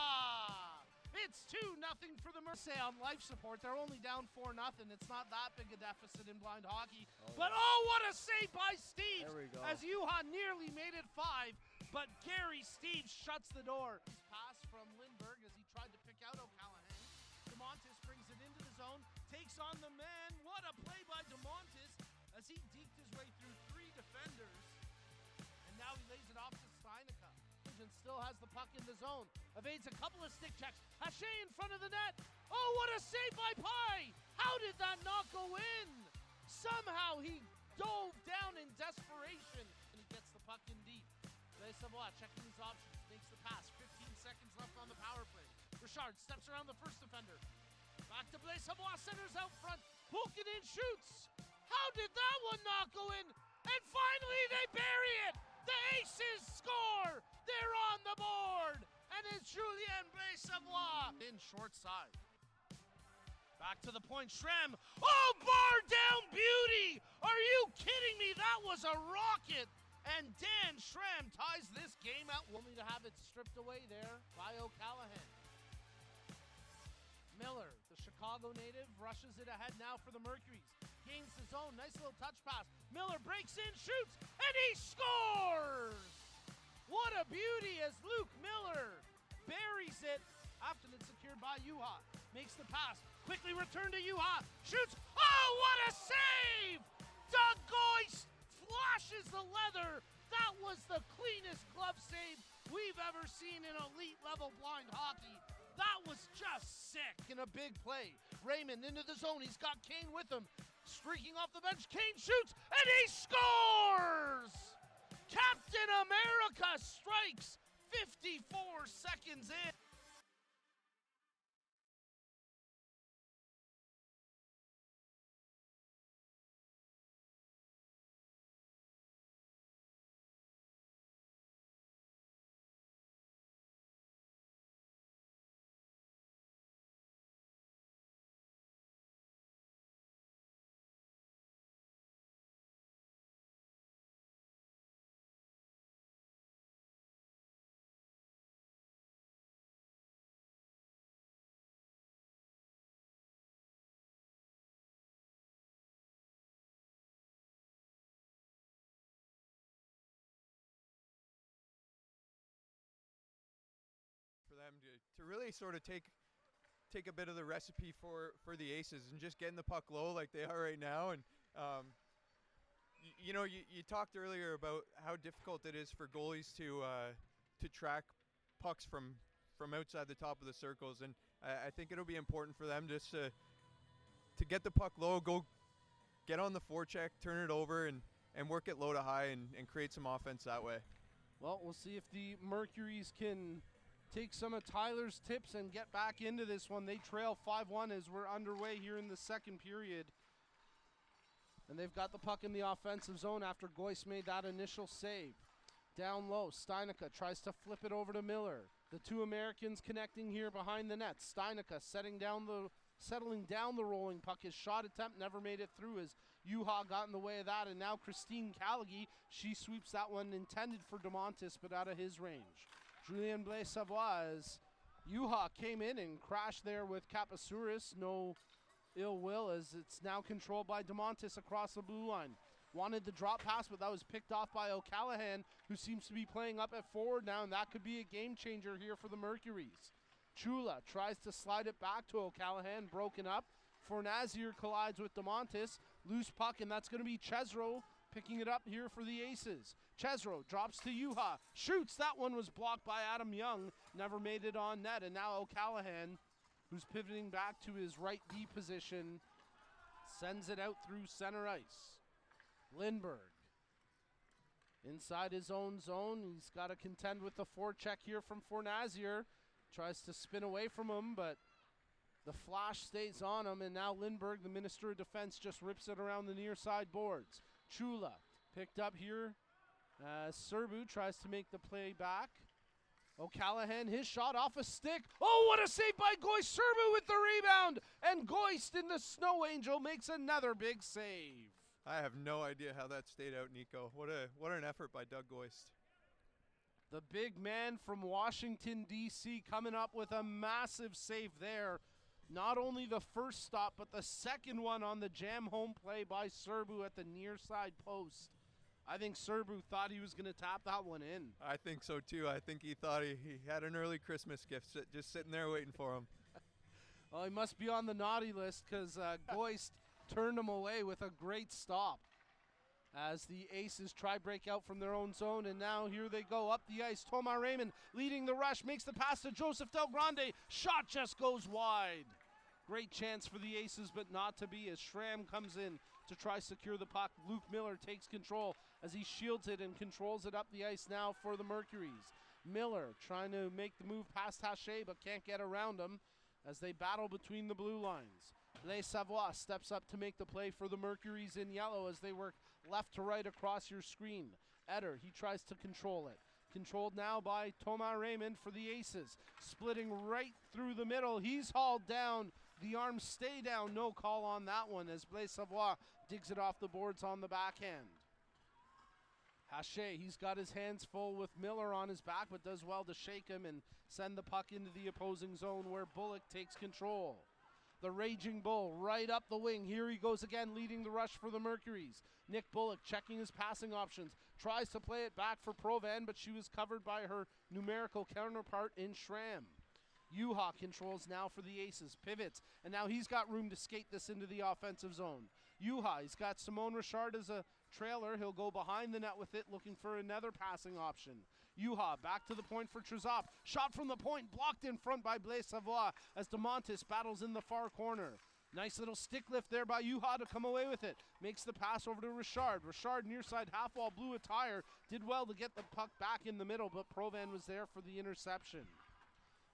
It's 2-0 for the Mercy on life support. They're only down 4-0. It's not that big a deficit in blind hockey. But what a save by Steve! As Juha nearly made it 5, but Gary Steve shuts the door. Pass from Lindbergh as he tried to pick out O'Callahan. DeMontis brings it into the zone, takes on the man. What a play by DeMontis as he deked his way through 3 defenders. And now he lays it off to Steinica. And still has the puck in the zone. Evades a couple of stick checks. Haché in front of the net. Oh, what a save by Pye! How did that not go in? Somehow he dove down in desperation. And he gets the puck in deep. Les Savoie checking his options. Makes the pass. 15 seconds left on the power play. Richard steps around the first defender. Back to Blaise Savoie, centers out front. Pulkkinen shoots. How did that one not go in? And finally they bury it. The Aces score. They're on the board. And it's Julien Blaise Savoie in short side. Back to the point, Schrem. Oh, bar down beauty. Are you kidding me? That was a rocket. And Dan Schrem ties this game out, only to have it stripped away there by O'Callahan. Miller, the Chicago native, rushes it ahead now for the Mercuries. Gains the zone, nice little touch pass. Miller breaks in, shoots, and he scores! What a beauty as Luke Miller buries it after it's secured by Juha. Makes the pass, quickly returned to Juha, shoots, oh, what a save! Doug Goyce flashes the leather. That was the cleanest glove save we've ever seen in elite level blind hockey. That was just sick. In a big play, Raymond into the zone. He's got Kane with him. Streaking off the bench, Kane shoots, and he scores! Captain America strikes 54 seconds in. For them to really sort of take a bit of the recipe for the Aces and just getting the puck low like they are right now. And you talked earlier about how difficult it is for goalies to track pucks from outside the top of the circles, and I think it'll be important for them just to get the puck low, go get on the forecheck, turn it over, and work it low to high and create some offense that way. Well, we'll see if the Mercuries can take some of Tyler's tips and get back into this one. They trail 5-1 as we're underway here in the second period. And they've got the puck in the offensive zone after Goyce made that initial save. Down low, Steinica tries to flip it over to Miller. The two Americans connecting here behind the net. Steinica settling down the rolling puck. His shot attempt never made it through as Juha got in the way of that. And now Christine Callaghy, she sweeps that one intended for DeMontis, but out of his range. Julien Blaise Savoie Yuha came in and crashed there with Kapasouris. No ill will as it's now controlled by DeMontis across the blue line. Wanted the drop pass, but that was picked off by O'Callahan, who seems to be playing up at forward now, and that could be a game changer here for the Mercuries. Chula tries to slide it back to O'Callahan, broken up. Fornazier collides with DeMontis. Loose puck, and that's going to be Chesro picking it up here for the Aces. Chesro drops to Yuha, shoots. That one was blocked by Adam Young, never made it on net, and now O'Callahan, who's pivoting back to his right D position, sends it out through center ice. Lindbergh inside his own zone. He's got to contend with the forecheck here from Fornazier. Tries to spin away from him, but the flash stays on him, and now Lindbergh, the Minister of Defense, just rips it around the near side boards. Chula picked up here. Serbu tries to make the play back. O'Callahan, his shot off a stick. Oh, what a save by Goist. Serbu with the rebound, and Goist in the Snow Angel makes another big save. I have no idea how that stayed out, Nico. What an effort by Doug Goist. The big man from Washington, D.C. coming up with a massive save there. Not only the first stop, but the second one on the jam home play by Serbu at the near side post. I think Serbu thought he was going to tap that one in. I think so too. I think he thought he had an early Christmas gift just sitting there waiting for him. Well, he must be on the naughty list because Goist turned him away with a great stop as the Aces try break out from their own zone, and now here they go up the ice. Thomas Raymond leading the rush, makes the pass to Joseph Del Grande. Shot just goes wide. Great chance for the Aces, but not to be as Schramm comes in to try secure the puck. Luke Miller takes control as he shields it and controls it up the ice now for the Mercuries. Miller trying to make the move past Haché, but can't get around him as they battle between the blue lines. Les Savoie steps up to make the play for the Mercuries in yellow as they work left to right across your screen. Eder, he tries to control it. Controlled now by Thomas Raymond for the Aces. Splitting right through the middle. He's hauled down. The arms stay down. No call on that one as Blaise Savoie digs it off the boards on the backhand. Haché, he's got his hands full with Miller on his back, but does well to shake him and send the puck into the opposing zone where Bullock takes control. The Raging Bull right up the wing. Here he goes again, leading the rush for the Mercuries. Nick Bullock checking his passing options. Tries to play it back for Provan, but she was covered by her numerical counterpart in Schramm. Yuha controls now for the Aces. Pivots, and now he's got room to skate this into the offensive zone. Yuha, he's got Simone Richard as a trailer. He'll go behind the net with it, looking for another passing option. Yuha back to the point for Trezop. Shot from the point, blocked in front by Blaise Savoie as DeMontis battles in the far corner. Nice little stick lift there by Yuha to come away with it. Makes the pass over to Richard. Richard near side half wall, blew a tire. Did well to get the puck back in the middle, but Provan was there for the interception.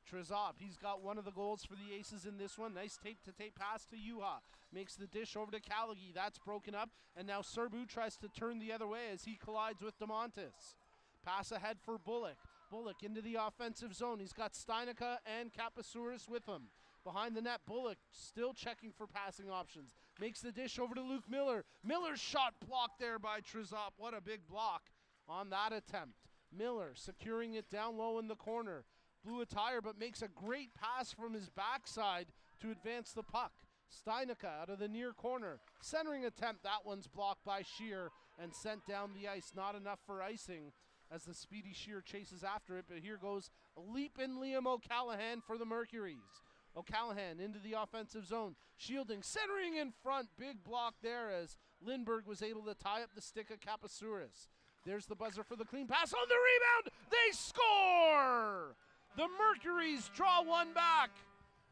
Trezop, he's got one of the goals for the Aces in this one. Nice tape-to-tape pass to Yuha. Makes the dish over to Callaghy. That's broken up, and now Serbu tries to turn the other way as he collides with DeMontis. Pass ahead for Bullock. Bullock into the offensive zone. He's got Steinica and Kapasouris with him. Behind the net, Bullock still checking for passing options. Makes the dish over to Luke Miller. Miller's shot blocked there by Trezop. What a big block on that attempt. Miller securing it down low in the corner. Blew a tire, but makes a great pass from his backside to advance the puck. Steinica out of the near corner. Centering attempt, that one's blocked by Shear and sent down the ice. Not enough for icing as the speedy Shear chases after it, but here goes leaping Liam O'Callahan for the Mercuries. O'Callahan into the offensive zone, shielding, centering in front. Big block there as Lindbergh was able to tie up the stick of Kapasouris. There's the buzzer for the clean pass on the rebound. They score! The Mercuries draw one back,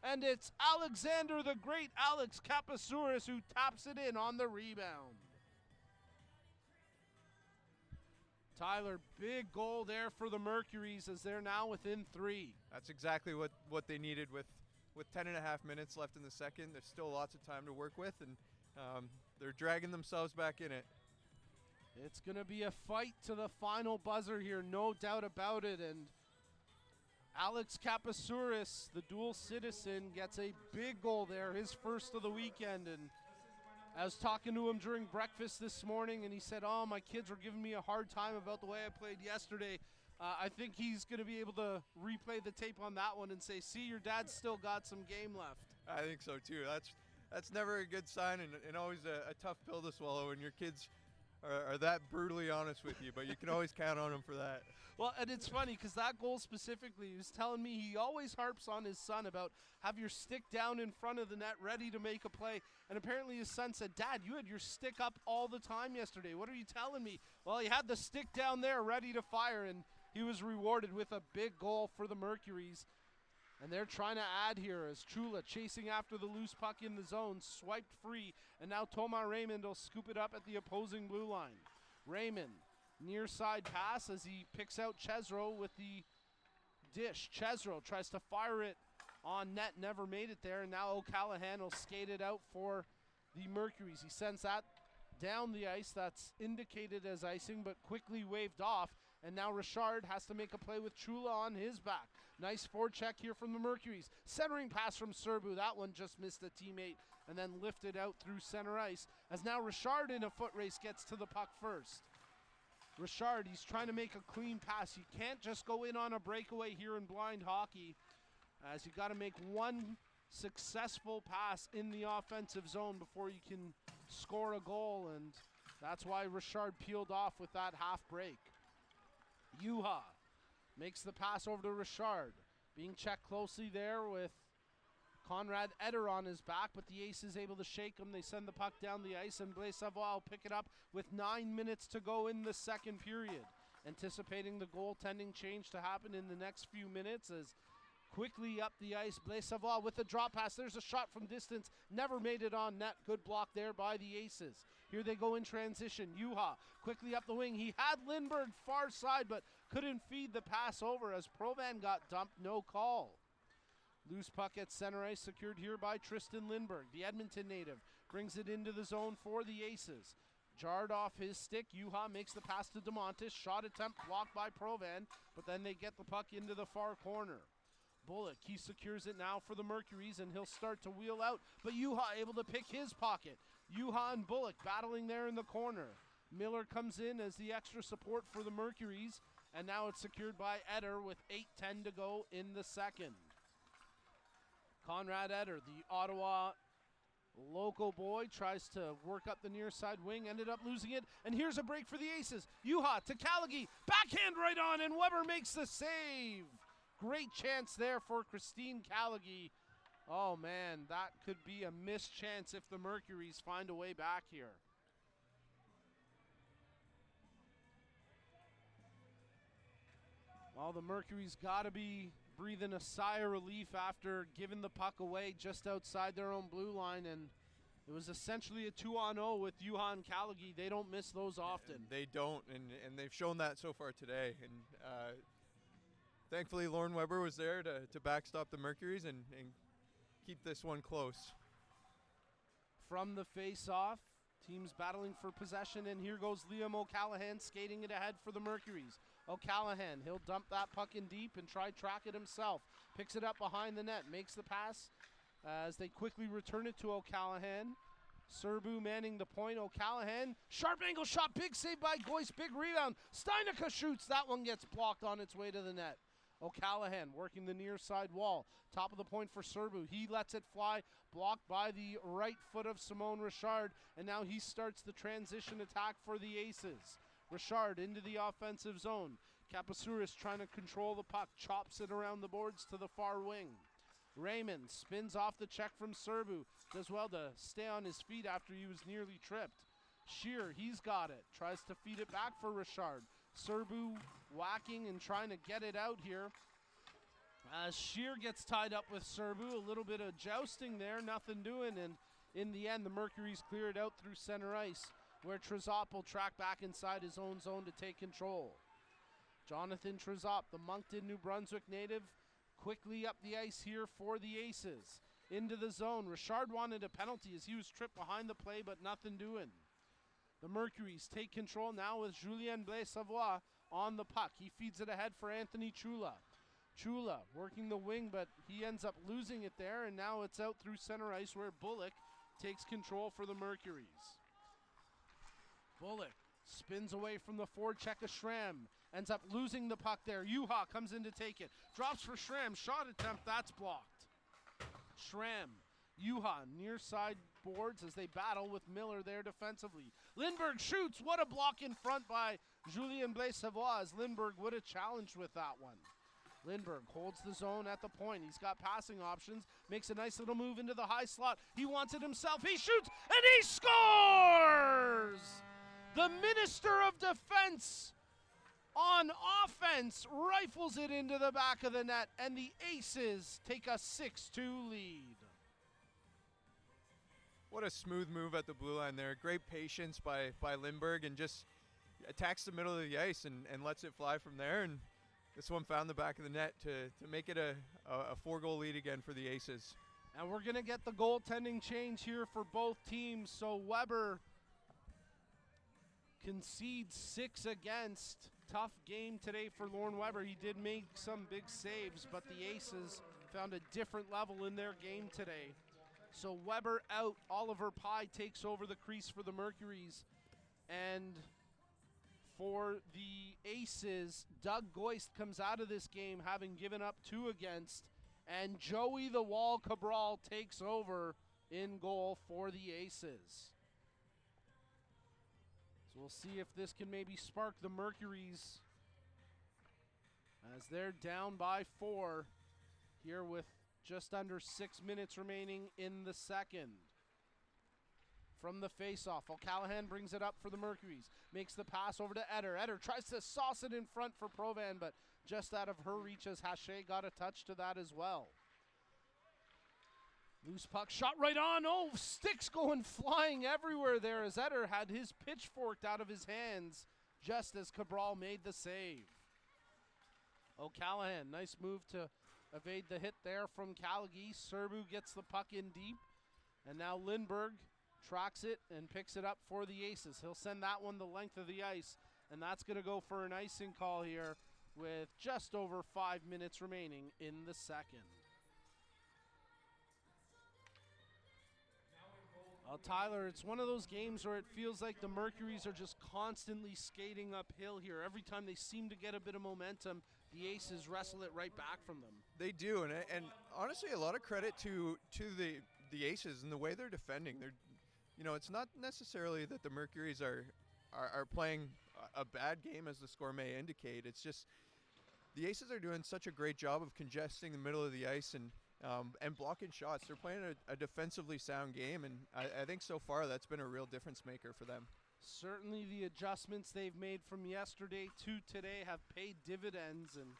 and it's Alexander the Great, Alex Kapasouris, who taps it in on the rebound. Tyler, big goal there for the Mercuries as they're now within 3. That's exactly what they needed with 10 and a half minutes left in the second. There's still lots of time to work with, and they're dragging themselves back in it. It's going to be a fight to the final buzzer here, no doubt about it, and Alex Kapasouris, the dual citizen, gets a big goal there, his first of the weekend. And I was talking to him during breakfast this morning, and he said, oh, my kids were giving me a hard time about the way I played yesterday. I think he's going to be able to replay the tape on that one and say, see, your dad's still got some game left. I think so too. That's never a good sign, and always a tough pill to swallow when your kids are that brutally honest with you, but you can always count on them for that. Well, and it's funny because that goal specifically, he was telling me he always harps on his son about have your stick down in front of the net ready to make a play. And apparently his son said, Dad, you had your stick up all the time yesterday. What are you telling me? Well, he had the stick down there ready to fire, and he was rewarded with a big goal for the Mercuries. And they're trying to add here as Chula chasing after the loose puck in the zone, swiped free, and now Thomas Raymond will scoop it up at the opposing blue line. Raymond, near side pass as he picks out Chesro with the dish. Chesro tries to fire it on net, never made it there, and now O'Callahan will skate it out for the Mercuries. He sends that down the ice. That's indicated as icing, but quickly waved off. And now Richard has to make a play with Chula on his back. Nice forecheck here from the Mercuries. Centering pass from Serbu. That one just missed a teammate and then lifted out through center ice. As now Richard in a foot race gets to the puck first. Richard, he's trying to make a clean pass. You can't just go in on a breakaway here in blind hockey, as you got to make one successful pass in the offensive zone before you can score a goal, and that's why Richard peeled off with that half break. Yuha makes the pass over to Richard, being checked closely there with Conrad Eder on his back, but the ace is able to shake him. They send the puck down the ice, and Blaise Savoie will pick it up with 9 minutes to go in the second period. Anticipating the goaltending change to happen in the next few minutes as quickly up the ice, Blaise Savoie with the drop pass. There's a shot from distance, never made it on net. Good block there by the Aces. Here they go in transition. Yuha quickly up the wing. He had Lindbergh far side, but couldn't feed the pass over as Provan got dumped, no call. Loose puck at center ice, secured here by Tristan Lindbergh. The Edmonton native brings it into the zone for the Aces. Jarred off his stick. Yuha makes the pass to DeMontis. Shot attempt blocked by Provan, but then they get the puck into the far corner. Bullock, he secures it now for the Mercuries, and he'll start to wheel out, but Yuha able to pick his pocket. Yuha and Bullock battling there in the corner. Miller comes in as the extra support for the Mercuries, and now it's secured by Eder with 8:10 to go in the second. Conrad Eder, the Ottawa local boy, tries to work up the near side wing, ended up losing it, and here's a break for the Aces. Yuha to Callaghy, backhand right on, and Weber makes the save. Great chance there for Christine Callaghy. Oh man, that could be a missed chance if the Mercuries find a way back here. Well, the Mercuries gotta be breathing a sigh of relief after giving the puck away just outside their own blue line, and it was essentially a 2-on-0 with Yuha and Callaghy. They don't miss those often. They don't, and they've shown that so far today. And thankfully, Lauren Weber was there to backstop the Mercuries and keep this one close. From the face-off, teams battling for possession, and here goes Liam O'Callahan skating it ahead for the Mercuries. O'Callahan, he'll dump that puck in deep and try track it himself. Picks it up behind the net, makes the pass as they quickly return it to O'Callahan. Serbu manning the point. O'Callahan, sharp angle shot, big save by Goyce, big rebound. Steinica shoots, that one gets blocked on its way to the net. O'Callahan working the near side wall. Top of the point for Serbu. He lets it fly, blocked by the right foot of Simone Richard, and now he starts the transition attack for the Aces. Richard into the offensive zone. Kapasouris trying to control the puck, chops it around the boards to the far wing. Raymond spins off the check from Serbu. Does well to stay on his feet after he was nearly tripped. Shear, he's got it. Tries to feed it back for Richard. Serbu whacking and trying to get it out here. Shear gets tied up with Serbu. A little bit of jousting there, nothing doing. And in the end, the Mercuries clear it out through center ice, where Trezop will track back inside his own zone to take control. Jonathan Trezop, the Moncton, New Brunswick native, quickly up the ice here for the Aces. Into the zone. Richard wanted a penalty as he was tripped behind the play, but nothing doing. The Mercuries take control now with Julien Blaise Savoie on the puck. He feeds it ahead for Anthony Chula. Chula working the wing, but he ends up losing it there, and now it's out through center ice where Bullock takes control for the Mercuries. Bullock spins away from the forecheck of Schramm. ends up losing the puck there. Juha comes in to take it. Drops for Schramm. Shot attempt, that's blocked. Schramm, Juha near side boards as they battle with Miller there defensively. Lindbergh shoots. What a block in front by Julien Blaise-Savoie, as Lindbergh would have challenged with that one. Lindbergh holds the zone at the point. He's got passing options. Makes a nice little move into the high slot. He wants it himself. He shoots and he scores! The Minister of Defense on offense rifles it into the back of the net, and the Aces take a 6-2 lead. What a smooth move at the blue line there. Great patience by Lindbergh, and just attacks the middle of the ice and lets it fly from there. And this one found the back of the net to make it a 4-goal lead again for the Aces. And we're going to get the goaltending change here for both teams. So Weber concedes 6 against. Tough game today for Lorne Weber. He did make some big saves, but the Aces found a different level in their game today. So Weber out. Oliver Pye takes over the crease for the Mercuries. And for the Aces, Doug Goist comes out of this game having given up 2 against. And Joey the Wall Cabral takes over in goal for the Aces. So we'll see if this can maybe spark the Mercuries as they're down by 4 here with just under 6 minutes remaining in the second. From the faceoff, O'Callaghan brings it up for the Mercuries. Makes the pass over to Eder. Eder tries to sauce it in front for Provan, but just out of her reach as Haché got a touch to that as well. Loose puck shot right on. Oh, sticks going flying everywhere there as Eder had his pitchforked out of his hands just as Cabral made the save. O'Callaghan, nice move to evade the hit there from Calagee. Serbu gets the puck in deep, and now Lindbergh tracks it and picks it up for the Aces. He'll send that one the length of the ice, and that's going to go for an icing call here with just over 5 minutes remaining in the second. Well, Tyler, it's one of those games where it feels like the Mercuries are just constantly skating uphill here. Every time they seem to get a bit of momentum, the Aces wrestle it right back from them. They do, and honestly, a lot of credit to the Aces and the way they're defending. They're, you know, it's not necessarily that the Mercuries are playing a bad game, as the score may indicate. It's just the Aces are doing such a great job of congesting the middle of the ice and blocking shots. They're playing a defensively sound game, and I think so far that's been a real difference maker for them. Certainly the adjustments they've made from yesterday to today have paid dividends, and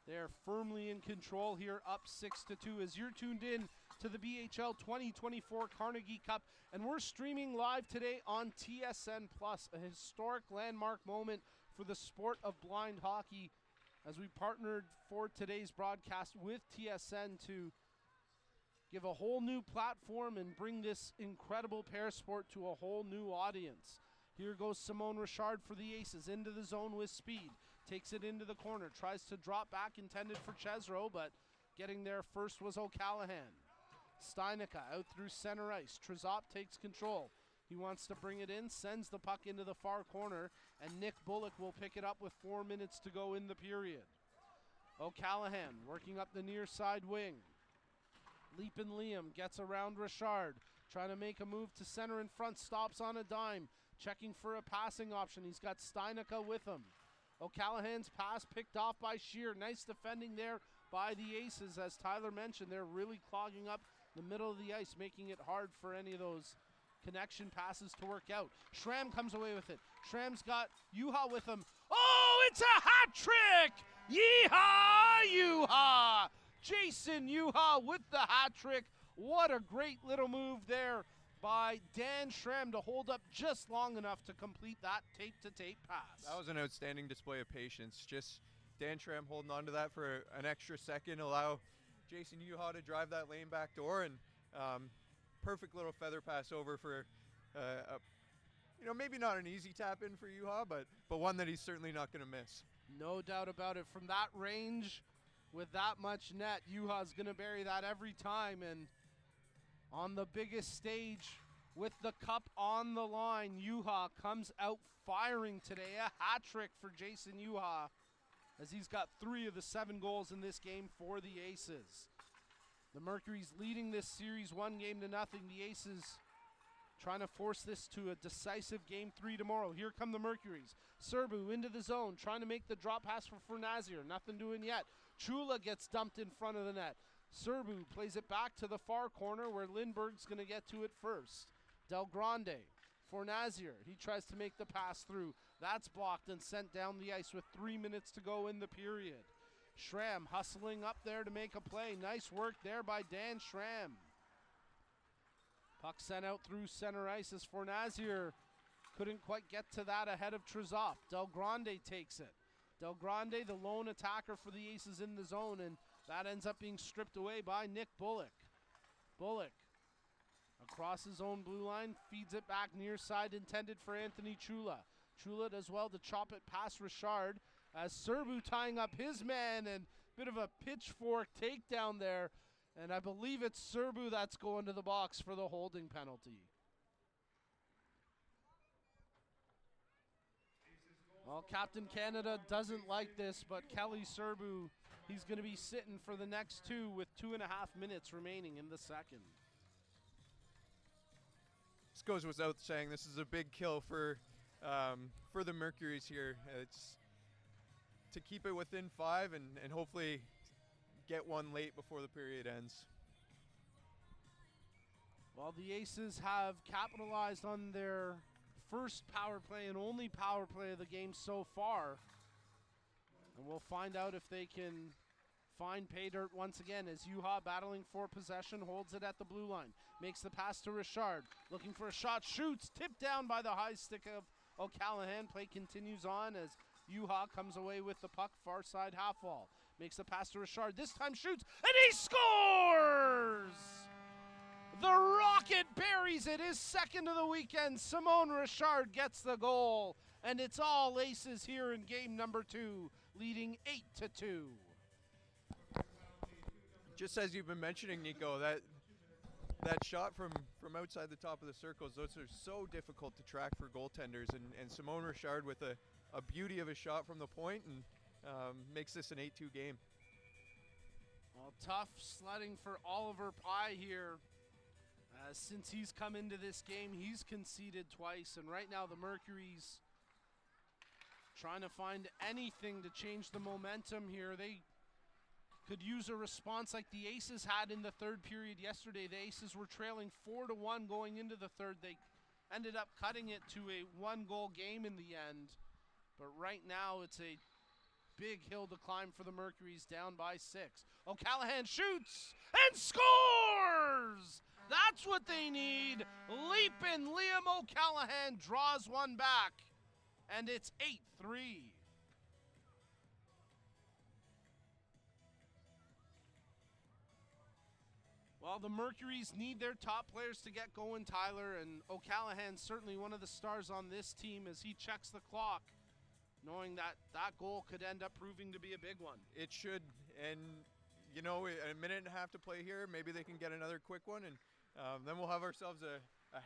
they're firmly in control here, up 6-2 as you're tuned in to the BHL 2024 Carnegie Cup, and we're streaming live today on TSN Plus, a historic landmark moment for the sport of blind hockey, as we partnered for today's broadcast with TSN to give a whole new platform and bring this incredible pair sport to a whole new audience. Here goes Simone Richard for the Aces, into the zone with speed. Takes it into the corner, tries to drop back, intended for Chesro, but getting there first was O'Callaghan. Steinica out through center ice. Trezop takes control. He wants to bring it in, sends the puck into the far corner, and Nick Bullock will pick it up with 4 minutes to go in the period. O'Callaghan working up the near side wing. Leapin' Liam gets around Richard, trying to make a move to center in front, stops on a dime, checking for a passing option. He's got Steinica with him. O'Callaghan's pass picked off by Shear. Nice defending there by the Aces. As Tyler mentioned, they're really clogging up the middle of the ice, making it hard for any of those connection passes to work out. Schramm comes away with it. Schramm's got Juha with him. Oh, it's a hat trick! Yeehaw, Juha! Jason Juha with the hat trick. What a great little move there by Dan Schramm to hold up just long enough to complete that tape-to-tape pass. That was an outstanding display of patience. Just Dan Schramm holding on to that for an extra second, allow Jason Juha to drive that lane back door, and perfect little feather pass over for, maybe not an easy tap in for Juha, but one that he's certainly not going to miss. No doubt about it. From that range, with that much net, Juha's going to bury that every time, and on the biggest stage with the cup on the line. Yuha comes out firing today. A hat trick for Jason Yuha, as he's got 3 of the 7 goals in this game for the Aces. The Mercury's leading this series 1-0. The Aces trying to force this to a decisive Game 3 tomorrow. Here come the Mercuries. Serbu into the zone, trying to make the drop pass for Fornazier. Nothing doing yet. Chula gets dumped in front of the net. Serbu plays it back to the far corner where Lindbergh's going to get to it first. Del Grande, Fornazier, he tries to make the pass through. That's blocked and sent down the ice with 3 minutes to go in the period. Schramm hustling up there to make a play. Nice work there by Dan Schramm. Puck sent out through center ice as Fornazier couldn't quite get to that ahead of Trezov. Del Grande takes it. Del Grande, the lone attacker for the Aces in the zone, and that ends up being stripped away by Nick Bullock. Bullock across his own blue line, feeds it back near side, intended for Anthony Chula. Chula does well to chop it past Richard as Serbu tying up his man, and bit of a pitchfork takedown there. And I believe it's Serbu that's going to the box for the holding penalty. Well, Captain Canada doesn't like this, but Kelly Serbu, he's going to be sitting for the next 2 with 2.5 minutes remaining in the second. This goes without saying. This is a big kill for the Mercuries here. It's to keep it within 5 and hopefully get one late before the period ends. Well, the Aces have capitalized on their first power play and only power play of the game so far. And we'll find out if they can find pay dirt once again as Yuha, battling for possession, holds it at the blue line. Makes the pass to Richard. Looking for a shot, shoots, tipped down by the high stick of O'Callaghan. Play continues on as Yuha comes away with the puck, far side half wall. Makes the pass to Richard, this time shoots, and he scores! The Rocket buries it, his second of the weekend. Simone Richard gets the goal, and it's all Aces here in game number 2, leading 8-2. Just as you've been mentioning, Nico, that shot from outside the top of the circles, those are so difficult to track for goaltenders, and Simone Richard with a beauty of a shot from the point, and makes this an 8-2 game. Well, tough sledding for Oliver Pye here. Since he's come into this game, he's conceded twice, and right now the Mercury's trying to find anything to change the momentum here. They could use a response like the Aces had in the third period yesterday. The Aces were trailing 4-1 going into the third. They ended up cutting it to a 1-goal game in the end, but right now it's a big hill to climb for the Mercury's, down by 6. O'Callaghan shoots and scores! That's what they need. Leapin' Liam O'Callaghan draws one back, and it's 8-3. Well, the Mercury's need their top players to get going, Tyler, and O'Callaghan's certainly one of the stars on this team as he checks the clock, knowing that that goal could end up proving to be a big one. It should, and you know, a minute and a half to play here, maybe they can get another quick one, and then we'll have ourselves a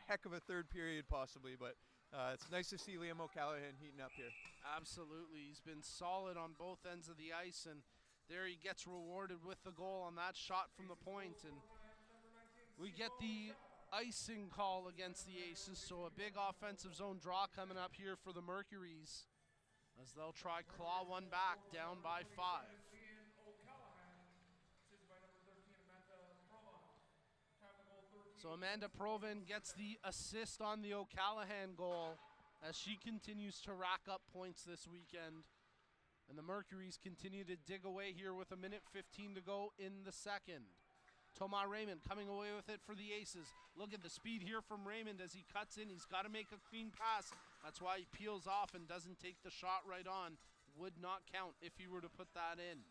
heck of a third period possibly, but it's nice to see Liam O'Callaghan heating up here. Absolutely, he's been solid on both ends of the ice, and there he gets rewarded with the goal on that shot from the point, and we get the icing call against the Aces, so a big offensive zone draw coming up here for the Mercury's as they'll try claw one back, down by 5. So Amanda Provin gets the assist on the O'Callaghan goal as she continues to rack up points this weekend. And the Mercury's continue to dig away here with 1:15 to go in the second. Thomas Raymond coming away with it for the Aces. Look at the speed here from Raymond as he cuts in. He's got to make a clean pass. That's why he peels off and doesn't take the shot right on. Would not count if he were to put that in.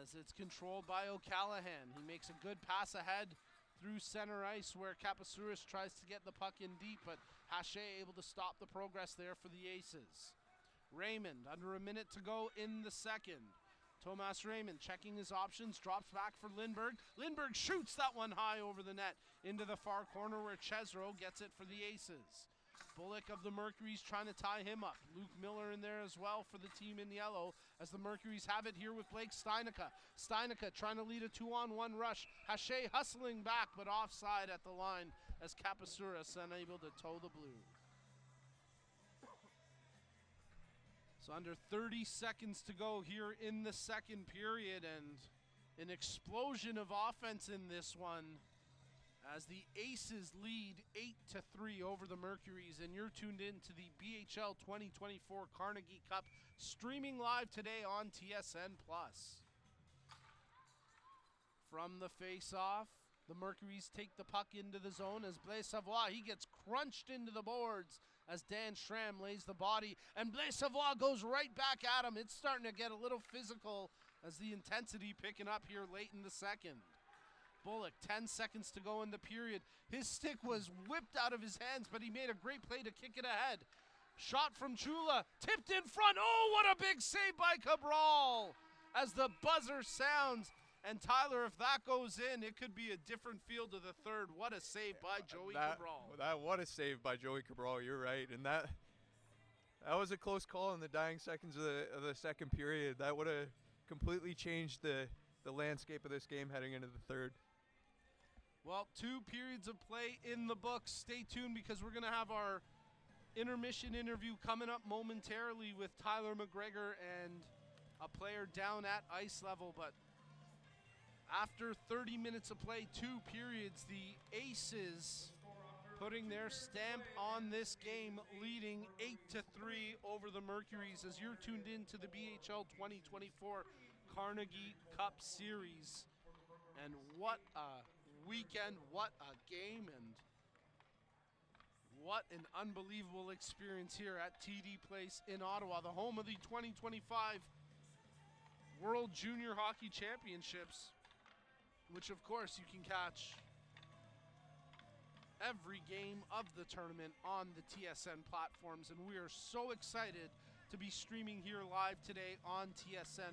As it's controlled by O'Callaghan. He makes a good pass ahead through center ice where Kapasuris tries to get the puck in deep, but Hache able to stop the progress there for the Aces. Raymond, under a minute to go in the second. Tomas Raymond checking his options, drops back for Lindberg. Lindberg shoots that one high over the net into the far corner where Chesro gets it for the Aces. Bullock of the Mercury's trying to tie him up. Luke Miller in there as well for the team in yellow as the Mercury's have it here with Blake Steinica. Steinica trying to lead a 2-on-1 rush. Hache hustling back but offside at the line as Kapasuras unable to toe the blue. So under 30 seconds to go here in the second period, and an explosion of offense in this one as the Aces lead 8-3 over the Mercuries. And you're tuned in to the BHL 2024 Carnegie Cup, streaming live today on TSN+. From the face-off, the Mercuries take the puck into the zone as Blaise Savoie, he gets crunched into the boards as Dan Schramm lays the body, and Blaise Savoie goes right back at him. It's starting to get a little physical as the intensity picking up here late in the second. Bullock, 10 seconds to go in the period. His stick was whipped out of his hands, but he made a great play to kick it ahead. Shot from Chula, tipped in front. Oh, what a big save by Cabral as the buzzer sounds. And Tyler, if that goes in, it could be a different field to the third. What a save by Joey Cabral. What a save by Joey Cabral, you're right. And that was a close call in the dying seconds of the second period. That would have completely changed the landscape of this game heading into the third. Well, 2 periods of play in the books. Stay tuned because we're going to have our intermission interview coming up momentarily with Tyler McGregor and a player down at ice level. But after 30 minutes of play, 2 periods, the Aces putting their stamp on this game, leading 8-3 over the Mercuries as you're tuned in to the BHL 2024 Carnegie Cup Series. And what a weekend, what a game, and what an unbelievable experience here at TD Place in Ottawa, the home of the 2025 World Junior Hockey Championships, which of course you can catch every game of the tournament on the TSN platforms, and we are so excited to be streaming here live today on TSN+.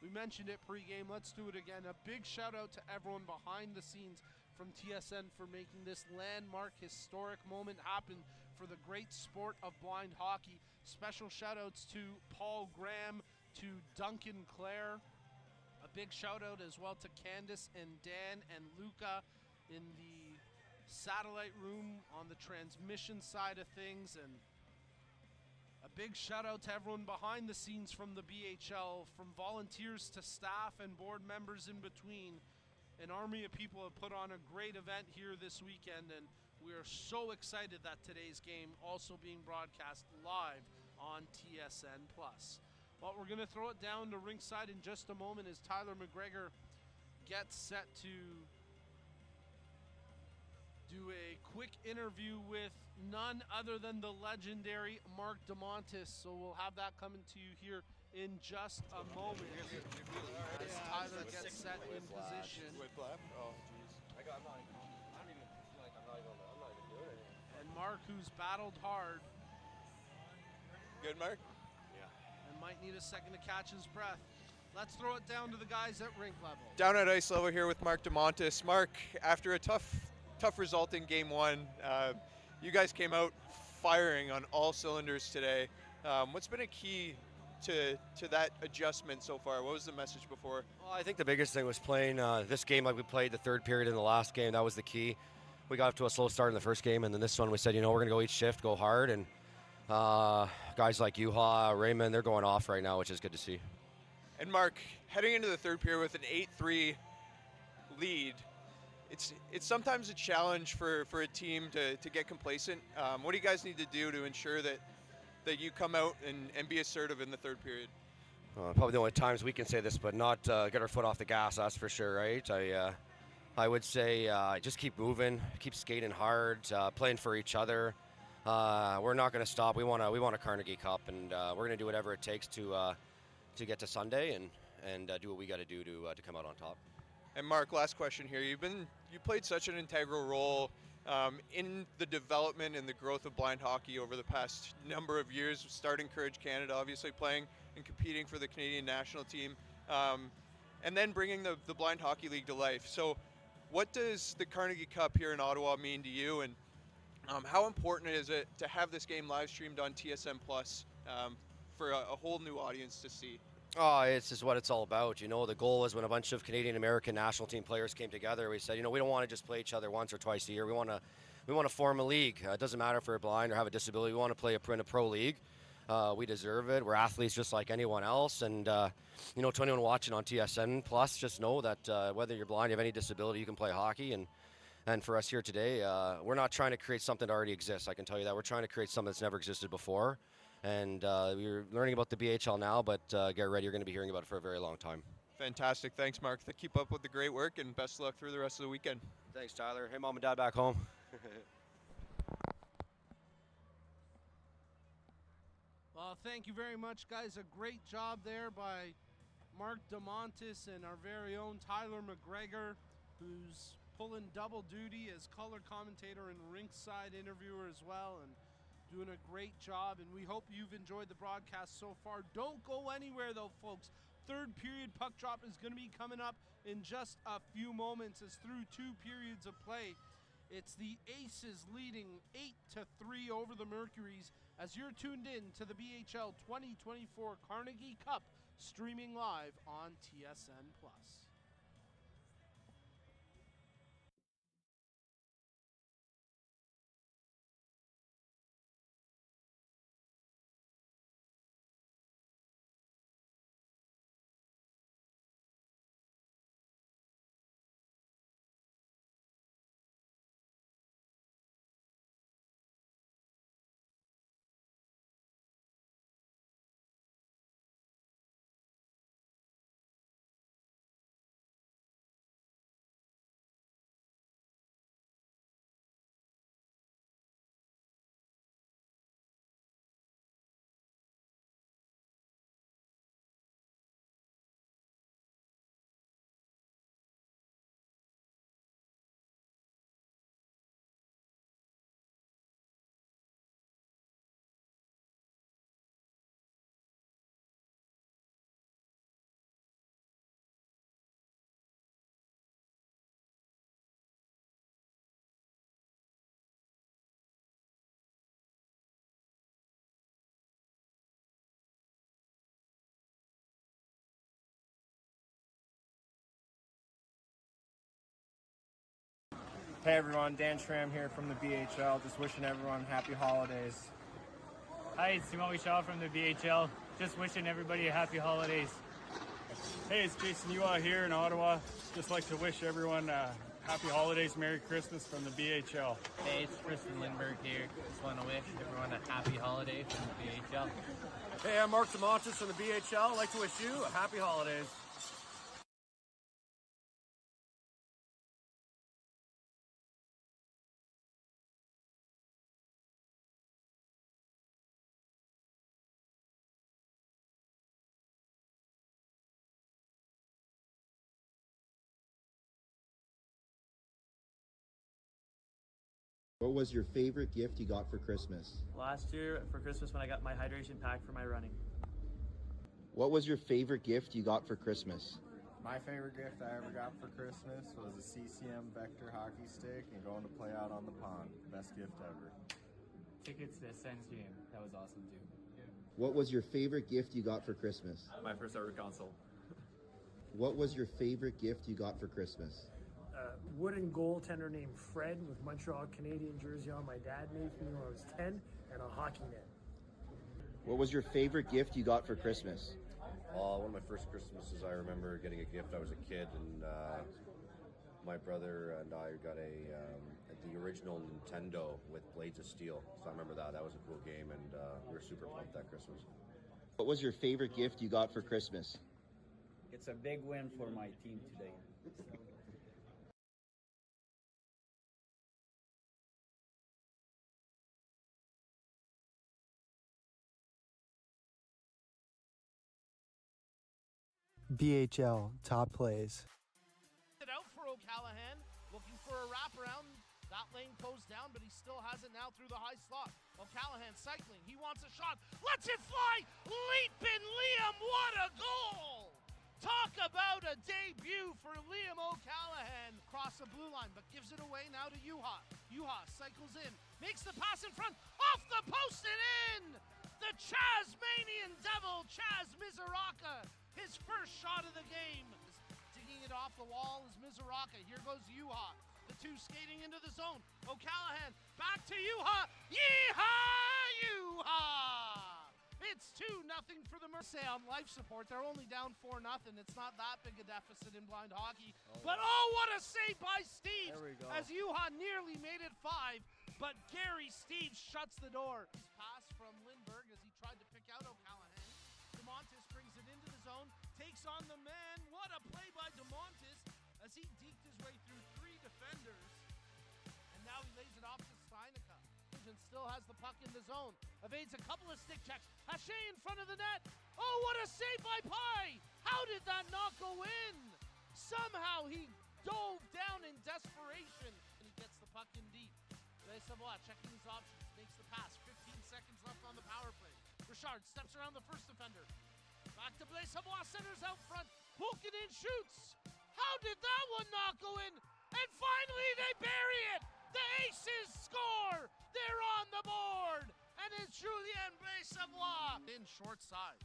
We mentioned it pregame, let's do it again. A big shout out to everyone behind the scenes from TSN for making this landmark historic moment happen for the great sport of blind hockey. Special shout outs to Paul Graham, to Duncan Clare. A big shout out as well to Candace and Dan and Luca in the satellite room on the transmission side of things, and a big shout out to everyone behind the scenes from the BHL, from volunteers to staff and board members in between. An army of people have put on a great event here this weekend, and we are so excited that today's game also being broadcast live on TSN+. Well, we're going to throw it down to ringside in just a moment as Tyler McGregor gets set to do a quick interview with none other than the legendary Mark DeMontis. So we'll have that coming to you here in just a moment as Tyler gets set in position. Oh, jeez. I'm not even doing it. And Mark, who's battled hard. Good, Mark? And might need a second to catch his breath. Let's throw it down to the guys at rink level. Down at ice level here with Mark DeMontis. Mark, after a tough result in game one, you guys came out firing on all cylinders today. What's been a key to that adjustment so far? What was the message before? Well, I think the biggest thing was playing this game like we played the third period in the last game. That was the key. We got off to a slow start in the first game, and then this one we said, we're going to go each shift, go hard, and guys like Juha, Raymond, they're going off right now, which is good to see. And Mark, heading into the third period with an 8-3 lead, it's sometimes a challenge for a team to get complacent. What do you guys need to do to ensure that you come out and be assertive in the third period? Probably the only times we can say this, but not get our foot off the gas, that's for sure, right? I would say just keep moving, keep skating hard, playing for each other. We're not going to stop. We want a Carnegie Cup, and we're going to do whatever it takes to get to Sunday and do what we got to do to come out on top. And Mark, last question here. You played such an integral role in the development and the growth of blind hockey over the past number of years, starting Courage Canada, obviously playing and competing for the Canadian national team. and then bringing the Blind Hockey League to life. So what does the Carnegie Cup here in Ottawa mean to you, and how important is it to have this game live streamed on TSN Plus for a whole new audience to see? Oh, it's just what it's all about. You know, the goal was when a bunch of Canadian American national team players came together, we said, you know, we don't want to just play each other once or twice a year. We want to form a league. It doesn't matter if we're blind or have a disability. We want to play in a pro league. We deserve it. We're athletes just like anyone else. And, you know, to anyone watching on TSN Plus, just know that whether you're blind, you have any disability, you can play hockey. And for us here today, we're not trying to create something that already exists. I can tell you that. We're trying to create something that's never existed before. And we're learning about the BHL now, but get ready. You're going to be hearing about it for a very long time. Fantastic. Thanks, Mark. Keep up with the great work, and best of luck through the rest of the weekend. Thanks, Tyler. Hey, Mom and Dad back home. Well, thank you very much, guys. A great job there by Mark DeMontis and our very own Tyler McGregor, who's pulling double duty as color commentator and rinkside interviewer as well, and doing a great job. And we hope you've enjoyed the broadcast so far. Don't go anywhere, though, folks. Third period puck drop is going to be coming up in just a few moments, as through 2 periods of play, it's the Aces leading 8-3 over the Mercuries, as you're tuned in to the BHL 2024 Carnegie Cup, streaming live on TSN Plus. Hey everyone, Dan Schramm here from the BHL. Just wishing everyone happy holidays. Hi, it's Simon Shaw from the BHL. Just wishing everybody a happy holidays. Hey, it's Jason Ua here in Ottawa. Just like to wish everyone happy holidays, Merry Christmas from the BHL. Hey, it's Tristan Lindbergh here. Just want to wish everyone a happy holiday from the BHL. Hey, I'm Mark DeMontis from the BHL. I'd like to wish you a happy holidays. What was your favorite gift you got for Christmas? Last year for Christmas when I got my hydration pack for my running. What was your favorite gift you got for Christmas? My favorite gift I ever got for Christmas was a CCM Vector hockey stick and going to play out on the pond. Best gift ever. Tickets to Sens game. That was awesome too. What was your favorite gift you got for Christmas? My first ever console. What was your favorite gift you got for Christmas? Wooden goaltender named Fred with Montreal Canadian jersey on. My dad made for me when I was 10, and a hockey net. What was your favorite gift you got for Christmas? One of my first Christmases, I remember getting a gift. I was a kid, and my brother and I got the original Nintendo with Blades of Steel. So I remember that. That was a cool game, and we were super pumped that Christmas. What was your favorite gift you got for Christmas? It's a big win for my team today. BHL top plays. It out for O'Callahan, looking for a wraparound. That lane goes down, but he still has it now through the high slot. O'Callahan cycling, he wants a shot, lets it fly, leaping Liam, what a goal! Talk about a debut for Liam O'Callaghan. Across the blue line, but gives it away now to Juha. Juha cycles in, makes the pass in front, off the post and in! The Chasmanian Devil, Chaz Mizoraka, his first shot of the game. Digging it off the wall is Mizoraka. Here goes Juha. The two skating into the zone. O'Callaghan back to Juha. Yeehaw, Juha! It's 2-0 for the Mercy on life support. They're only down 4-0. It's not that big a deficit in blind hockey. But what a save by Steve! There we go. As Juha nearly made it 5, but Gary Steve shuts the door. Pass from Lindbergh as he tried to pick out O'Callaghan. DeMontis brings it into the zone, takes on the man. What a play by DeMontis as he deked his way through 3 defenders. And now he lays it off to Steinica. Still has the puck in the zone. Evades a couple of stick checks. Haché in front of the net. Oh, what a save by Pye! How did that not go in? Somehow he dove down in desperation. And he gets the puck in deep. Savoie checking his options. Makes the pass. 15 seconds left on the power play. Richard steps around the first defender. Back to Blaise Savoie. Centers out front. Pulkkinen shoots. How did that one not go in? And finally they bury it! The Aces score! They're on the board! And it's Julien Blaise Savoie in short side.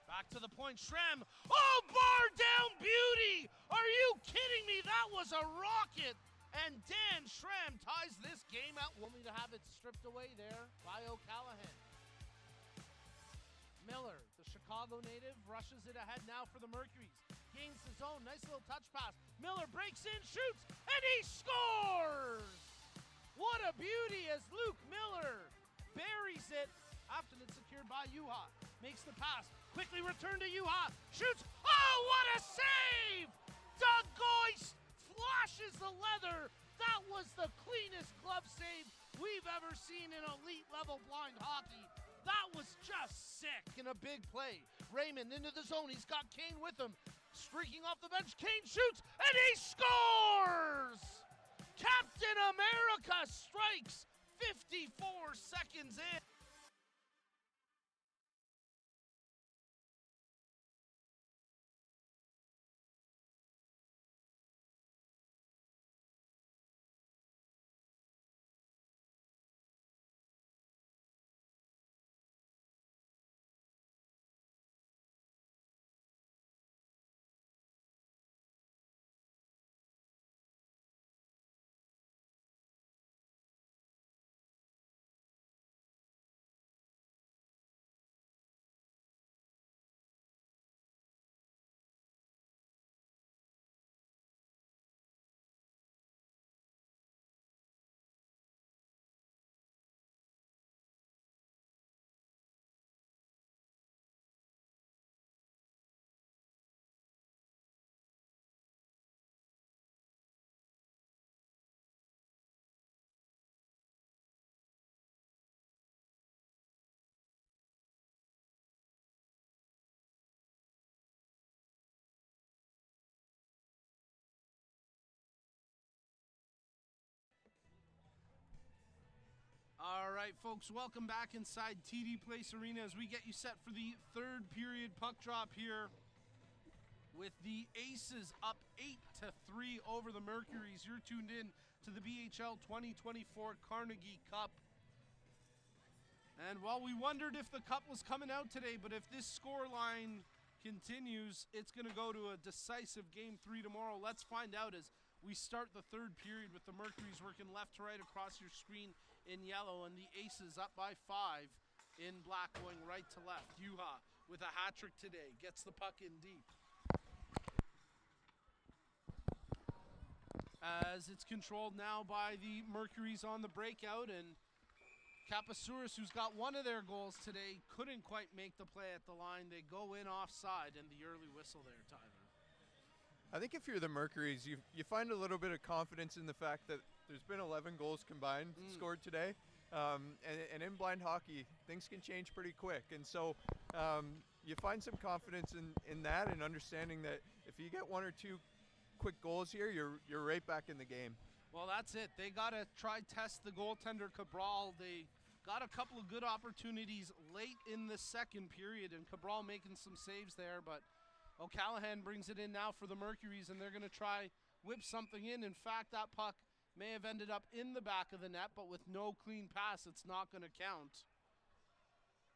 Back to the point, Schrem. Oh, bar down beauty! Are you kidding me? That was a rocket! And Dan Schrem ties this game out, only to have it stripped away there by O'Callaghan. Miller, the Chicago native, rushes it ahead now for the Mercuries. Gains the zone, nice little touch pass. Miller breaks in, shoots, and he scores! What a beauty as Luke Miller buries it after it's secured by Juha. Makes the pass, quickly returned to Juha, shoots, oh, what a save! Doug Goist flashes the leather. That was the cleanest glove save we've ever seen in elite level blind hockey. That was just sick in a big play. Raymond into the zone, he's got Kane with him. Streaking off the bench, Kane shoots, and he scores! Captain America strikes 54 seconds in. All right, folks, welcome back inside TD Place Arena as we get you set for the third period puck drop here with the Aces up 8-3 over the Mercuries. You're tuned in to the BHL 2024 Carnegie Cup. And while we wondered if the cup was coming out today, but if this score line continues, it's going to go to a decisive Game 3 tomorrow. Let's find out as we start the third period with the Mercuries working left to right across your screen in yellow, and the Aces up by 5 in black going right to left. Juha with a hat trick today, gets the puck in deep. As it's controlled now by the Mercuries on the breakout, and Kapasouris, who's got one of their goals today, couldn't quite make the play at the line. They go in offside, and the early whistle there, Tyler. I think if you're the Mercuries, you find a little bit of confidence in the fact that there's been 11 goals combined scored today. And in blind hockey, things can change pretty quick. And so you find some confidence in that and understanding that if you get 1 or 2 quick goals here, you're right back in the game. Well, that's it. They got to try test the goaltender Cabral. They got a couple of good opportunities late in the second period, and Cabral making some saves there, but O'Callahan brings it in now for the Mercuries, and they're going to try whip something in. In fact, that puck may have ended up in the back of the net, but with no clean pass, it's not going to count.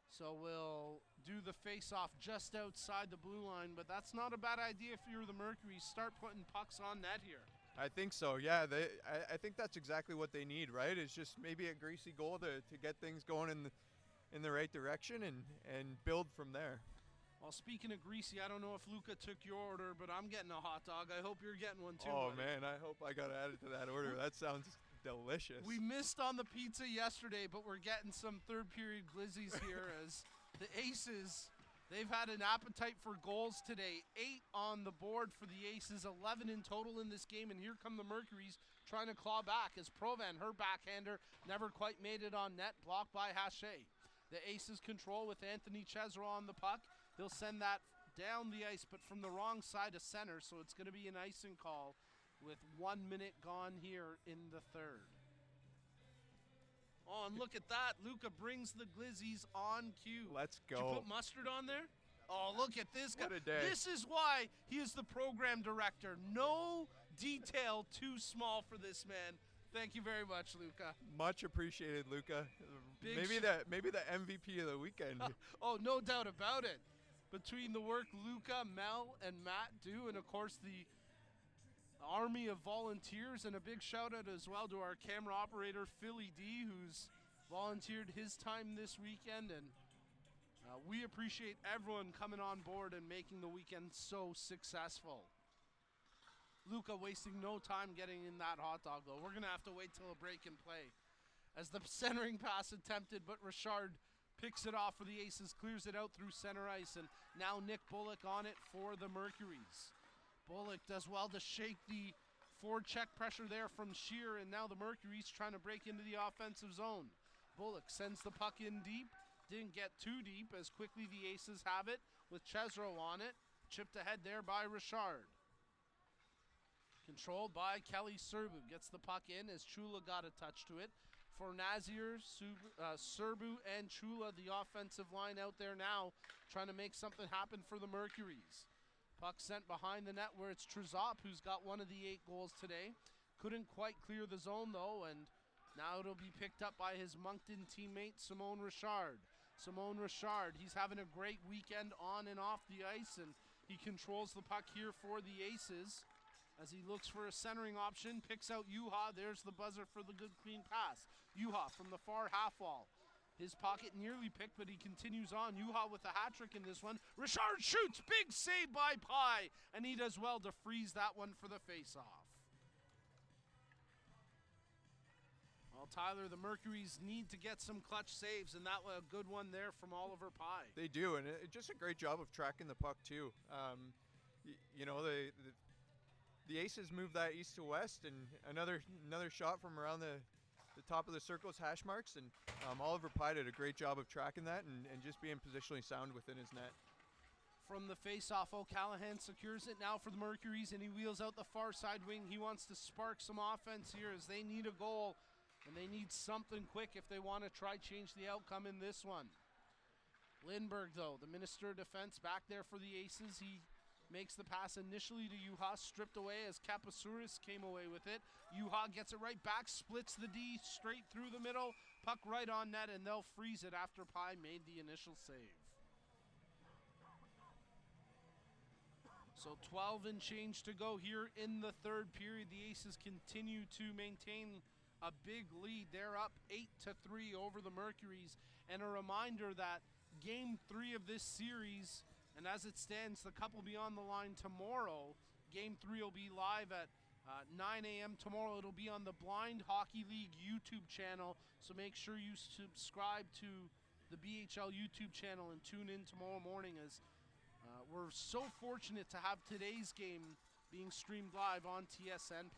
So we'll do the face-off just outside the blue line, but that's not a bad idea if you're the Mercury. Start putting pucks on net here. I think so, yeah. I think that's exactly what they need, right? It's just maybe a greasy goal to get things going in the right direction and build from there. Well, speaking of greasy, I don't know if Luca took your order, but I'm getting a hot dog. I hope you're getting one too. Oh, buddy. man, I hope I got added to that order. That sounds delicious. We missed on the pizza yesterday, but we're getting some third period glizzies here as the Aces, they've had an appetite for goals today. 8 on the board for the Aces, 11 in total in this game, and here come the Mercuries trying to claw back as Provan, her backhander, never quite made it on net, blocked by Hache. The Aces control with Anthony Chesro on the puck. He'll send that down the ice, but from the wrong side of center, so it's going to be an icing call with 1 minute gone here in the third. Oh, and look at that. Luca brings the glizzies on cue. Let's go. Did you put mustard on there? Oh, look at this guy. What a day. This is why he is the program director. No detail too small for this man. Thank you very much, Luca. Much appreciated, Luca. Maybe the MVP of the weekend. Oh, no doubt about it. Between the work Luca, Mel, and Matt do, and of course the army of volunteers, and a big shout out as well to our camera operator Philly D, who's volunteered his time this weekend, and we appreciate everyone coming on board and making the weekend so successful. Luca wasting no time getting in that hot dog though. We're gonna have to wait till a break and play as the centering pass attempted, but Richard picks it off for the Aces, clears it out through center ice, and now Nick Bullock on it for the Mercuries. Bullock does well to shake the forecheck pressure there from Shear, and now the Mercury's trying to break into the offensive zone. Bullock sends the puck in deep, didn't get too deep as quickly the Aces have it with Chesro on it, chipped ahead there by Richard. Controlled by Kelly Serbu, gets the puck in as Chula got a touch to it. For Nazir, Serbu, and Chula, the offensive line out there now, trying to make something happen for the Mercuries. Puck sent behind the net where it's Trezop, who's got one of the 8 goals today. Couldn't quite clear the zone though, and now it'll be picked up by his Moncton teammate, Simone Richard. Simone Richard, he's having a great weekend on and off the ice, and he controls the puck here for the Aces. As he looks for a centering option, picks out Juha. There's the buzzer for the good clean pass. Juha from the far half wall. His pocket nearly picked, but he continues on. Juha with a hat trick in this one. Richard shoots, big save by Pye, and he does well to freeze that one for the face-off. Well, Tyler, the Mercuries need to get some clutch saves, and that was a good one there from Oliver Pye. They do, and just a great job of tracking the puck too. You know, the Aces move that east to west, and another shot from around the top of the circle's hash marks, and Oliver Pye did a great job of tracking that and just being positionally sound within his net. From the face-off, O'Callahan secures it now for the Mercuries, and he wheels out the far side wing. He wants to spark some offense here as they need a goal, and they need something quick if they want to try change the outcome in this one. Lindbergh, though, the Minister of Defense back there for the Aces. He makes the pass initially to Juha, stripped away as Kapasouris came away with it. Juha gets it right back, splits the D straight through the middle, puck right on net, and they'll freeze it after Pye made the initial save. So 12 and change to go here in the third period. The Aces continue to maintain a big lead. They're up 8-3 over the Mercuries. And a reminder that Game 3 of this series, and as it stands, the Cup will be on the line tomorrow. Game 3 will be live at 9 a.m. tomorrow. It'll be on the Blind Hockey League YouTube channel, so make sure you subscribe to the BHL YouTube channel and tune in tomorrow morning, as we're so fortunate to have today's game being streamed live on TSN+.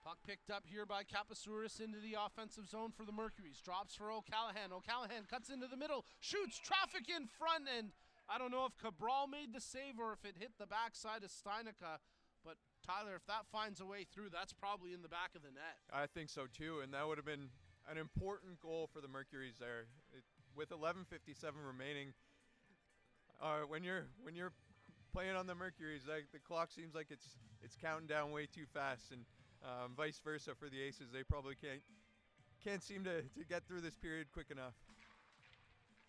Puck picked up here by Kapasouris into the offensive zone for the Mercuries. Drops for O'Callahan. O'Callahan cuts into the middle, shoots, traffic in front, and I don't know if Cabral made the save or if it hit the backside of Steinica, but Tyler, if that finds a way through, that's probably in the back of the net. I think so too, and that would have been an important goal for the Mercuries there. With 11:57 remaining, When you're playing on the Mercury's, like the clock seems like it's counting down way too fast, and vice versa for the Aces. They probably can't seem to get through this period quick enough.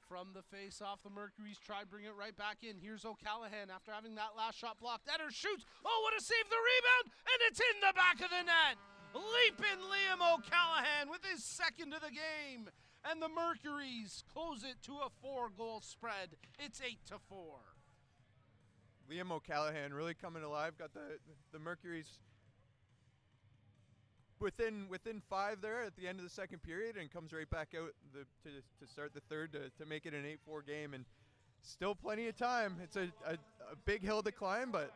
From the face-off, the Mercury's try bring it right back in. Here's O'Callahan after having that last shot blocked. Eder shoots. Oh, what a save, the rebound, and it's in the back of the net. Leaping Liam O'Callahan with his second of the game. And the Mercury's close it to a 4-goal spread. It's 8-4. Liam O'Callahan really coming alive. Got the Mercury's within 5 there at the end of the second period, and comes right back out to start the third to make it an 8-4 game. And still plenty of time. It's a big hill to climb, but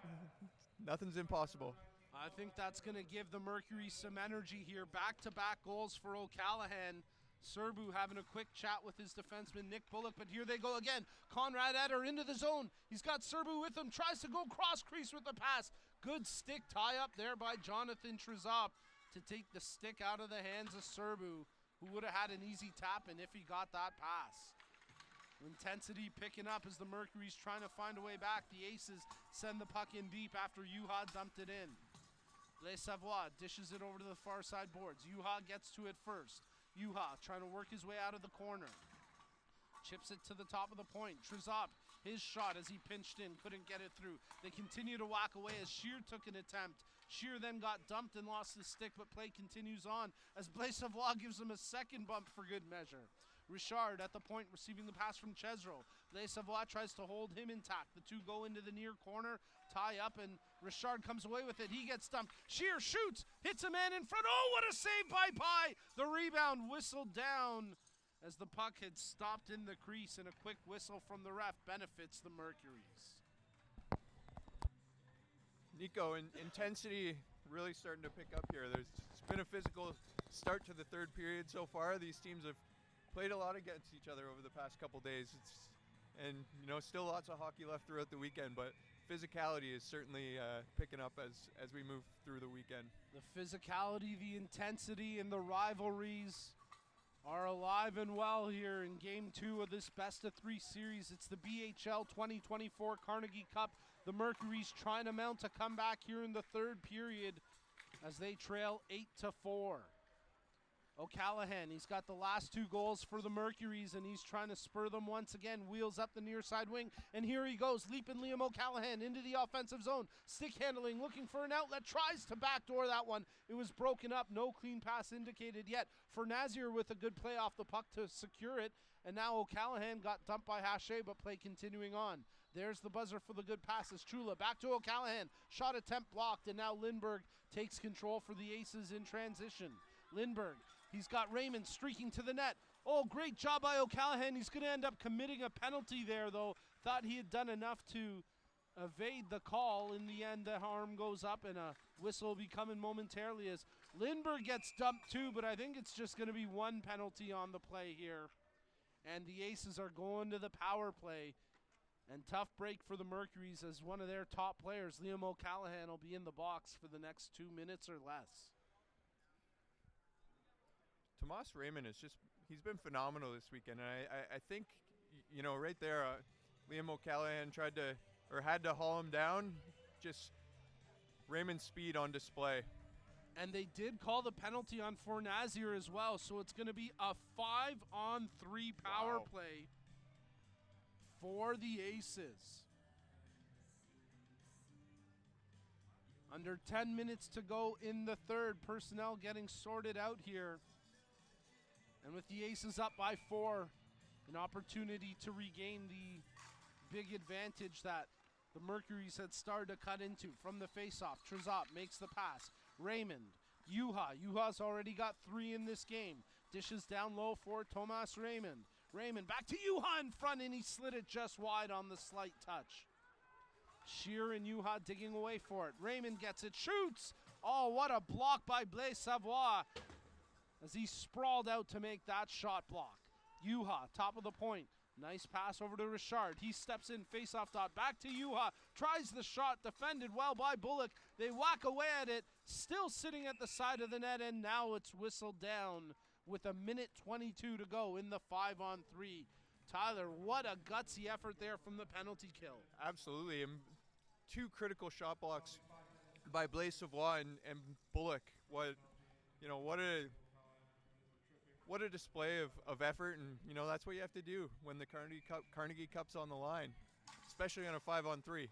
nothing's impossible. I think that's going to give the Mercury some energy here. Back-to-back goals for O'Callahan. Serbu having a quick chat with his defenseman Nick Bullock, but here they go again. Conrad Eder into the zone. He's got Serbu with him, tries to go cross crease with the pass. Good stick tie up there by Jonathan Trezop to take the stick out of the hands of Serbu, who would have had an easy tap in if he got that pass. Intensity picking up as the Mercury's trying to find a way back. The Aces send the puck in deep after Juha dumped it in. Les Savoie dishes it over to the far side boards. Juha gets to it first. Juha trying to work his way out of the corner. Chips it to the top of the point. Trezop, his shot as he pinched in, couldn't get it through. They continue to whack away as Shear took an attempt. Shear then got dumped and lost his stick, but play continues on as Blaise Savoie gives him a second bump for good measure. Richard at the point receiving the pass from Chesro. Blaise Savoie tries to hold him intact. The two go into the near corner, tie up, and Richard comes away with it. He gets stumped. Shear shoots, hits a man in front. Oh, what a save by Pye! The rebound whistled down as the puck had stopped in the crease, and a quick whistle from the ref benefits the Mercury's. Nico, intensity really starting to pick up here. It's been a physical start to the third period so far. These teams have played a lot against each other over the past couple days. And still lots of hockey left throughout the weekend, but physicality is certainly picking up as we move through the weekend. The physicality, the intensity, and the rivalries are alive and well here in Game 2 of this best-of-3 series. It's the BHL 2024 Carnegie Cup. The Mercury's trying to mount a comeback here in the third period as they trail 8-4. O'Callahan, he's got the last 2 goals for the Mercury's, and he's trying to spur them once again. Wheels up the near side wing, and here he goes, leaping Liam O'Callahan into the offensive zone. Stick handling, looking for an outlet, tries to backdoor that one. It was broken up, no clean pass indicated yet. For Nazir with a good play off the puck to secure it, and now O'Callahan got dumped by Hache, but play continuing on. There's the buzzer for the good passes. Chula back to O'Callahan. Shot attempt blocked, and now Lindbergh takes control for the Aces in transition. Lindbergh, he's got Raymond streaking to the net. Oh, great job by O'Callahan. He's going to end up committing a penalty there, though. Thought he had done enough to evade the call. In the end, the arm goes up, and a whistle will be coming momentarily as Lindbergh gets dumped too, but I think it's just going to be one penalty on the play here. And the Aces are going to the power play. And tough break for the Mercury's as one of their top players, Liam O'Callahan, will be in the box for the next 2 minutes or less. Tomas Raymond he's been phenomenal this weekend. And I think, right there, Liam O'Callahan had to haul him down. Just Raymond's speed on display. And they did call the penalty on Fornazier as well, so it's going to be a 5-on-3 power play for the Aces. Under 10 minutes to go in the third. Personnel getting sorted out here. And with the Aces up by 4, an opportunity to regain the big advantage that the Mercury's had started to cut into. From the faceoff, Trezop makes the pass. Raymond, Juha's already got 3 in this game. Dishes down low for Tomas Raymond. Raymond back to Juha in front, and he slid it just wide on the slight touch. Shear and Juha digging away for it. Raymond gets it, shoots! Oh, what a block by Blaise Savoie as he sprawled out to make that shot block. Juha, top of the point. Nice pass over to Richard. He steps in, face-off dot. Back to Juha. Tries the shot, defended well by Bullock. They whack away at it, still sitting at the side of the net, and now it's whistled down with 1:22 to go in the 5-on-3. Tyler, what a gutsy effort there from the penalty kill. Absolutely, and 2 critical shot blocks by Blaise Savoie and Bullock. What a display of effort, and that's what you have to do when the Carnegie Cup's on the line, especially on a 5-on-3.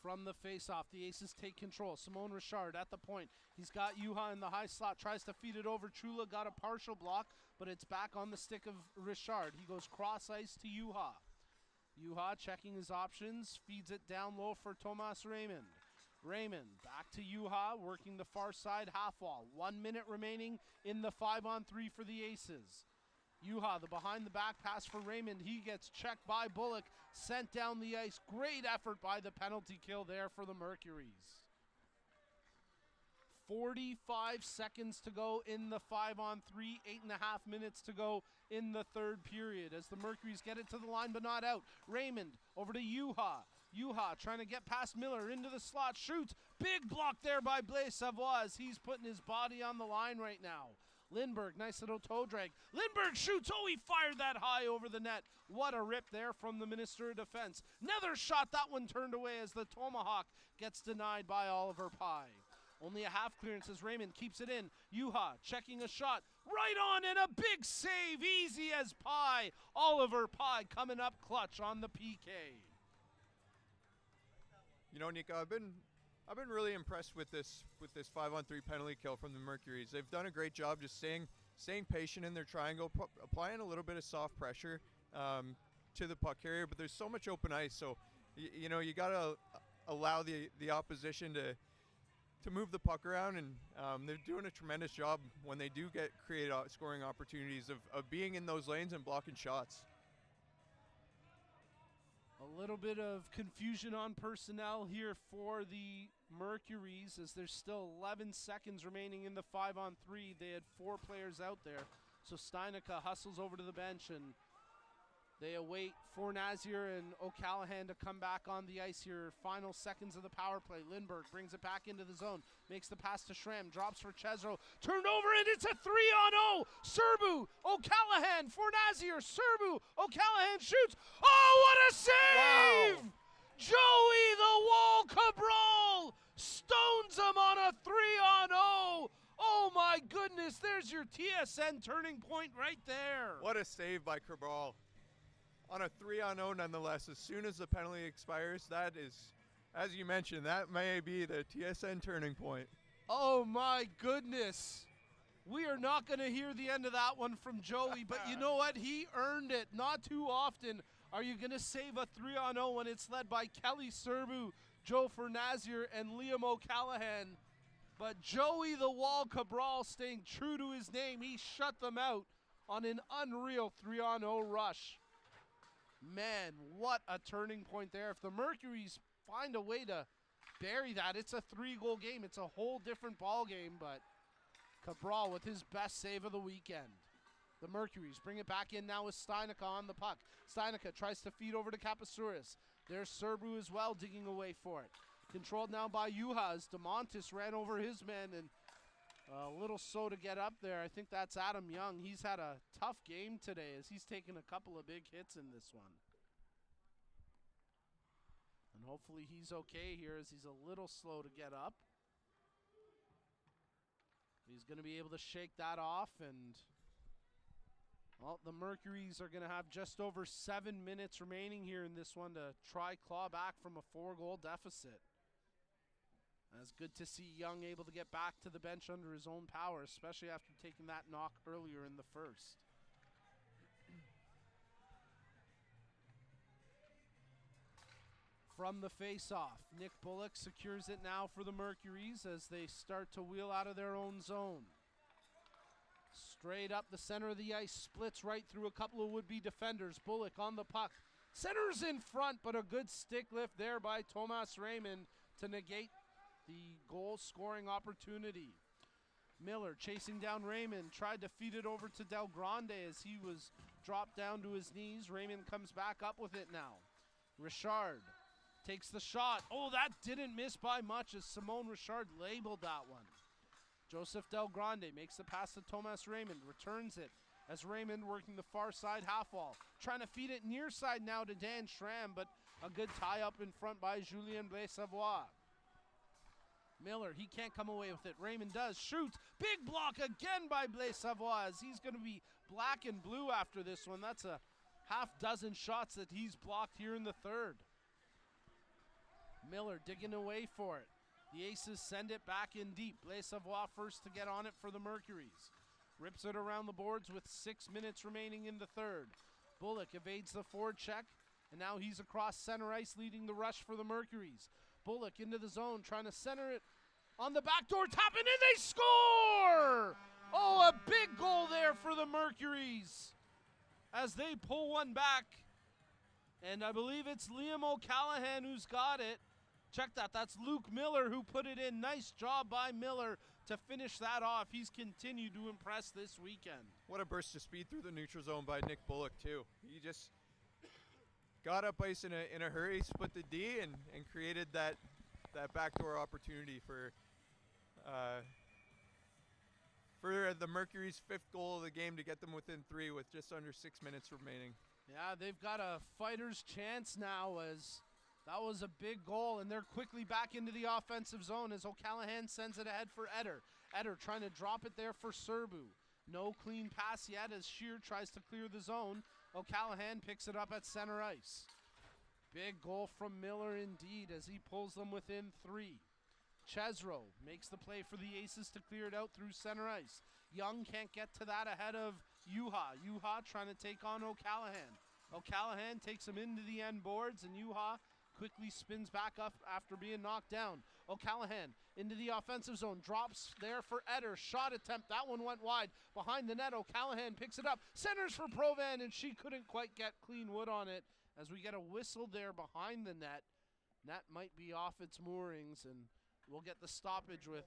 From the face-off, the Aces take control. Simone Richard at the point. He's got Juha in the high slot, tries to feed it over. Chula got a partial block, but it's back on the stick of Richard. He goes cross-ice to Juha. Juha checking his options, feeds it down low for Thomas Raymond. Raymond back to Juha, working the far side half wall. 1 minute remaining in the 5-on-3 for the Aces. Juha, the behind the back pass for Raymond. He gets checked by Bullock, sent down the ice. Great effort by the penalty kill there for the Mercuries. 45 seconds to go in the 5-on-3, 8.5 minutes to go in the third period as the Mercuries get it to the line but not out. Raymond over to Juha. Juha trying to get past Miller into the slot, shoots. Big block there by Blaise Savoie as he's putting his body on the line right now. Lindbergh, nice little toe drag. Lindbergh shoots. Oh, he fired that high over the net. What a rip there from the Minister of Defense. Another shot, that one turned away as the tomahawk gets denied by Oliver Pye. Only a half clearance as Raymond keeps it in. Juha checking a shot. Right on, and a big save, easy as pie. Oliver Pye coming up clutch on the PK. Nico, I've been really impressed with this 5-on-3 penalty kill from the Mercuries. They've done a great job just staying patient in their triangle, applying a little bit of soft pressure to the puck carrier, but there's so much open ice, so you got to allow the opposition to move the puck around, and they're doing a tremendous job when they do create scoring opportunities of being in those lanes and blocking shots. A little bit of confusion on personnel here for the Mercuries as there's still 11 seconds remaining in the 5-on-3. They had 4 players out there. So Steinica hustles over to the bench and they await Fournazier and O'Callahan to come back on the ice here. Final seconds of the power play. Lindbergh brings it back into the zone. Makes the pass to Schramm. Drops for Chesro. Turned over and it's a 3-on-0. Serbu, O'Callahan, Fournazier, Serbu, O'Callahan shoots. Oh, what a save! Wow. Joey the Wall Cabral stones him on a 3-on-0. Oh my goodness, there's your TSN turning point right there. What a save by Cabral. On a 3-on-0 nonetheless, as soon as the penalty expires, that is, as you mentioned, that may be the TSN turning point. Oh my goodness. We are not going to hear the end of that one from Joey, but you know what? He earned it. Not too often are you going to save a 3-on-0 when it's led by Kelly Serbu, Joe Fournazier, and Liam O'Callahan. But Joey the Wall Cabral staying true to his name. He shut them out on an unreal 3-on-0 rush. Man, what a turning point there. If the Mercuries find a way to bury that, it's a 3-goal game. It's a whole different ball game, but Cabral with his best save of the weekend. The Mercuries bring it back in now with Steinica on the puck. Steinica tries to feed over to Kapasouris. There's Serbu as well, digging away for it. Controlled now by Juha as DeMontis ran over his men and a little slow to get up there. I think that's Adam Young. He's had a tough game today as he's taken a couple of big hits in this one. And hopefully he's okay here as he's a little slow to get up. He's going to be able to shake that off, and well, the Mercuries are going to have just over 7 minutes remaining here in this one to try claw back from a 4-goal deficit. It's good to see Young able to get back to the bench under his own power, especially after taking that knock earlier in the first. From the face-off, Nick Bullock secures it now for the Mercuries as they start to wheel out of their own zone. Straight up the center of the ice, splits right through a couple of would-be defenders. Bullock on the puck. Centers in front, but a good stick lift there by Thomas Raymond to negate the goal-scoring opportunity. Miller chasing down Raymond, tried to feed it over to Del Grande as he was dropped down to his knees. Raymond comes back up with it now. Richard takes the shot. Oh, that didn't miss by much as Simone Richard labeled that one. Joseph Del Grande makes the pass to Thomas Raymond, returns it as Raymond working the far side half wall. Trying to feed it near side now to Dan Schramm, but a good tie up in front by Julien Blais-Savoie. Miller, he can't come away with it. Raymond does, shoots. Big block again by Blais-Savoie as he's going to be black and blue after this one. That's a half dozen shots that he's blocked here in the third. Miller digging away for it. The Aces send it back in deep. Blais-Savoie first to get on it for the Mercuries. Rips it around the boards with 6 minutes remaining in the third. Bullock evades the forward check, and now he's across center ice leading the rush for the Mercuries. Bullock into the zone, trying to center it on the back door, tapping in, they score! Oh, a big goal there for the Mercuries as they pull one back. And I believe it's Liam O'Callaghan who's got it. Check that, that's Luke Miller who put it in. Nice job by Miller to finish that off. He's continued to impress this weekend. What a burst of speed through the neutral zone by Nick Bullock too. He just got up ice in a hurry, split the D, and created that backdoor opportunity for the Mercury's 5th goal of the game to get them within 3 with just under 6 minutes remaining. Yeah, they've got a fighter's chance now as that was a big goal, and they're quickly back into the offensive zone as O'Callaghan sends it ahead for Eder. Eder trying to drop it there for Serbu. No clean pass yet as Shear tries to clear the zone. O'Callaghan picks it up at center ice. Big goal from Miller indeed as he pulls them within 3. Chesro makes the play for the Aces to clear it out through center ice. Young can't get to that ahead of Juha. Juha trying to take on O'Callaghan. O'Callaghan takes him into the end boards, and Juha quickly spins back up after being knocked down. O'Callaghan into the offensive zone, drops there for Eder. Shot attempt, that one went wide. Behind the net, O'Callaghan picks it up. Centers for Provan, and she couldn't quite get clean wood on it as we get a whistle there behind the net. Net might be off its moorings, and we'll get the stoppage with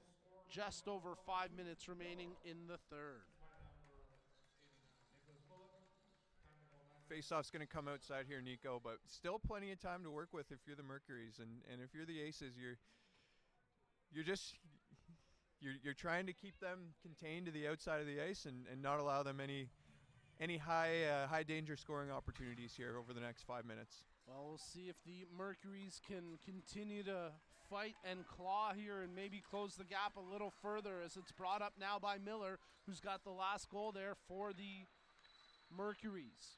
just over 5 minutes remaining in the third. Faceoff's going to come outside here, Nico, but still plenty of time to work with if you're the Mercuries, and if you're the Aces, you're trying to keep them contained to the outside of the ice and not allow them any high danger scoring opportunities here over the next 5 minutes. Well, we'll see if the Mercuries can continue to fight and claw here and maybe close the gap a little further as it's brought up now by Miller, who's got the last goal there for the Mercuries.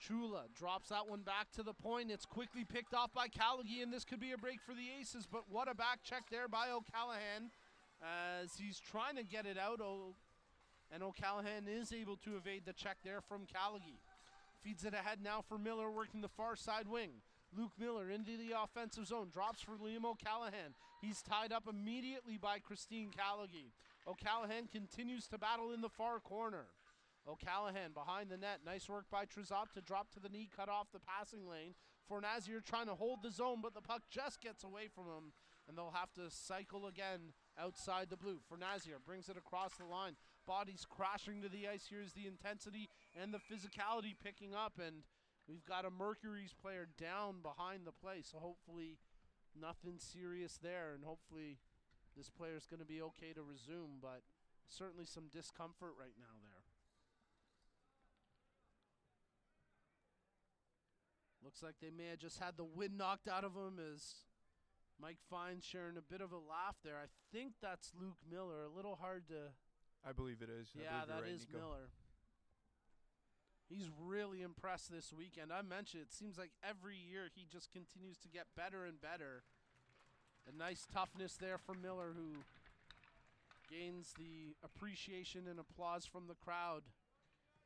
Chula drops that one back to the point. It's quickly picked off by Callaghan, and this could be a break for the Aces, but what a back check there by O'Callaghan as he's trying to get it out, and O'Callaghan is able to evade the check there from Callaghan. Feeds it ahead now for Miller working the far side wing. Luke Miller into the offensive zone, drops for Liam O'Callaghan. He's tied up immediately by Christine Callaghan. O'Callaghan continues to battle in the far corner. O'Callaghan behind the net. Nice work by Trezop to drop to the knee, cut off the passing lane. Fornazier trying to hold the zone, but the puck just gets away from him, and they'll have to cycle again outside the blue. Fornazier brings it across the line. Bodies crashing to the ice. Here's the intensity and the physicality picking up, and we've got a Mercury's player down behind the play, so hopefully nothing serious there, and hopefully this player's going to be okay to resume, but certainly some discomfort right now there. Looks like they may have just had the wind knocked out of them as Mike Fine sharing a bit of a laugh there. I think that's Luke Miller. A little hard to... I believe it is. Yeah, that right, is Nico. Miller. He's really impressed this weekend. I mentioned it seems like every year he just continues to get better and better. A nice toughness there from Miller, who gains the appreciation and applause from the crowd.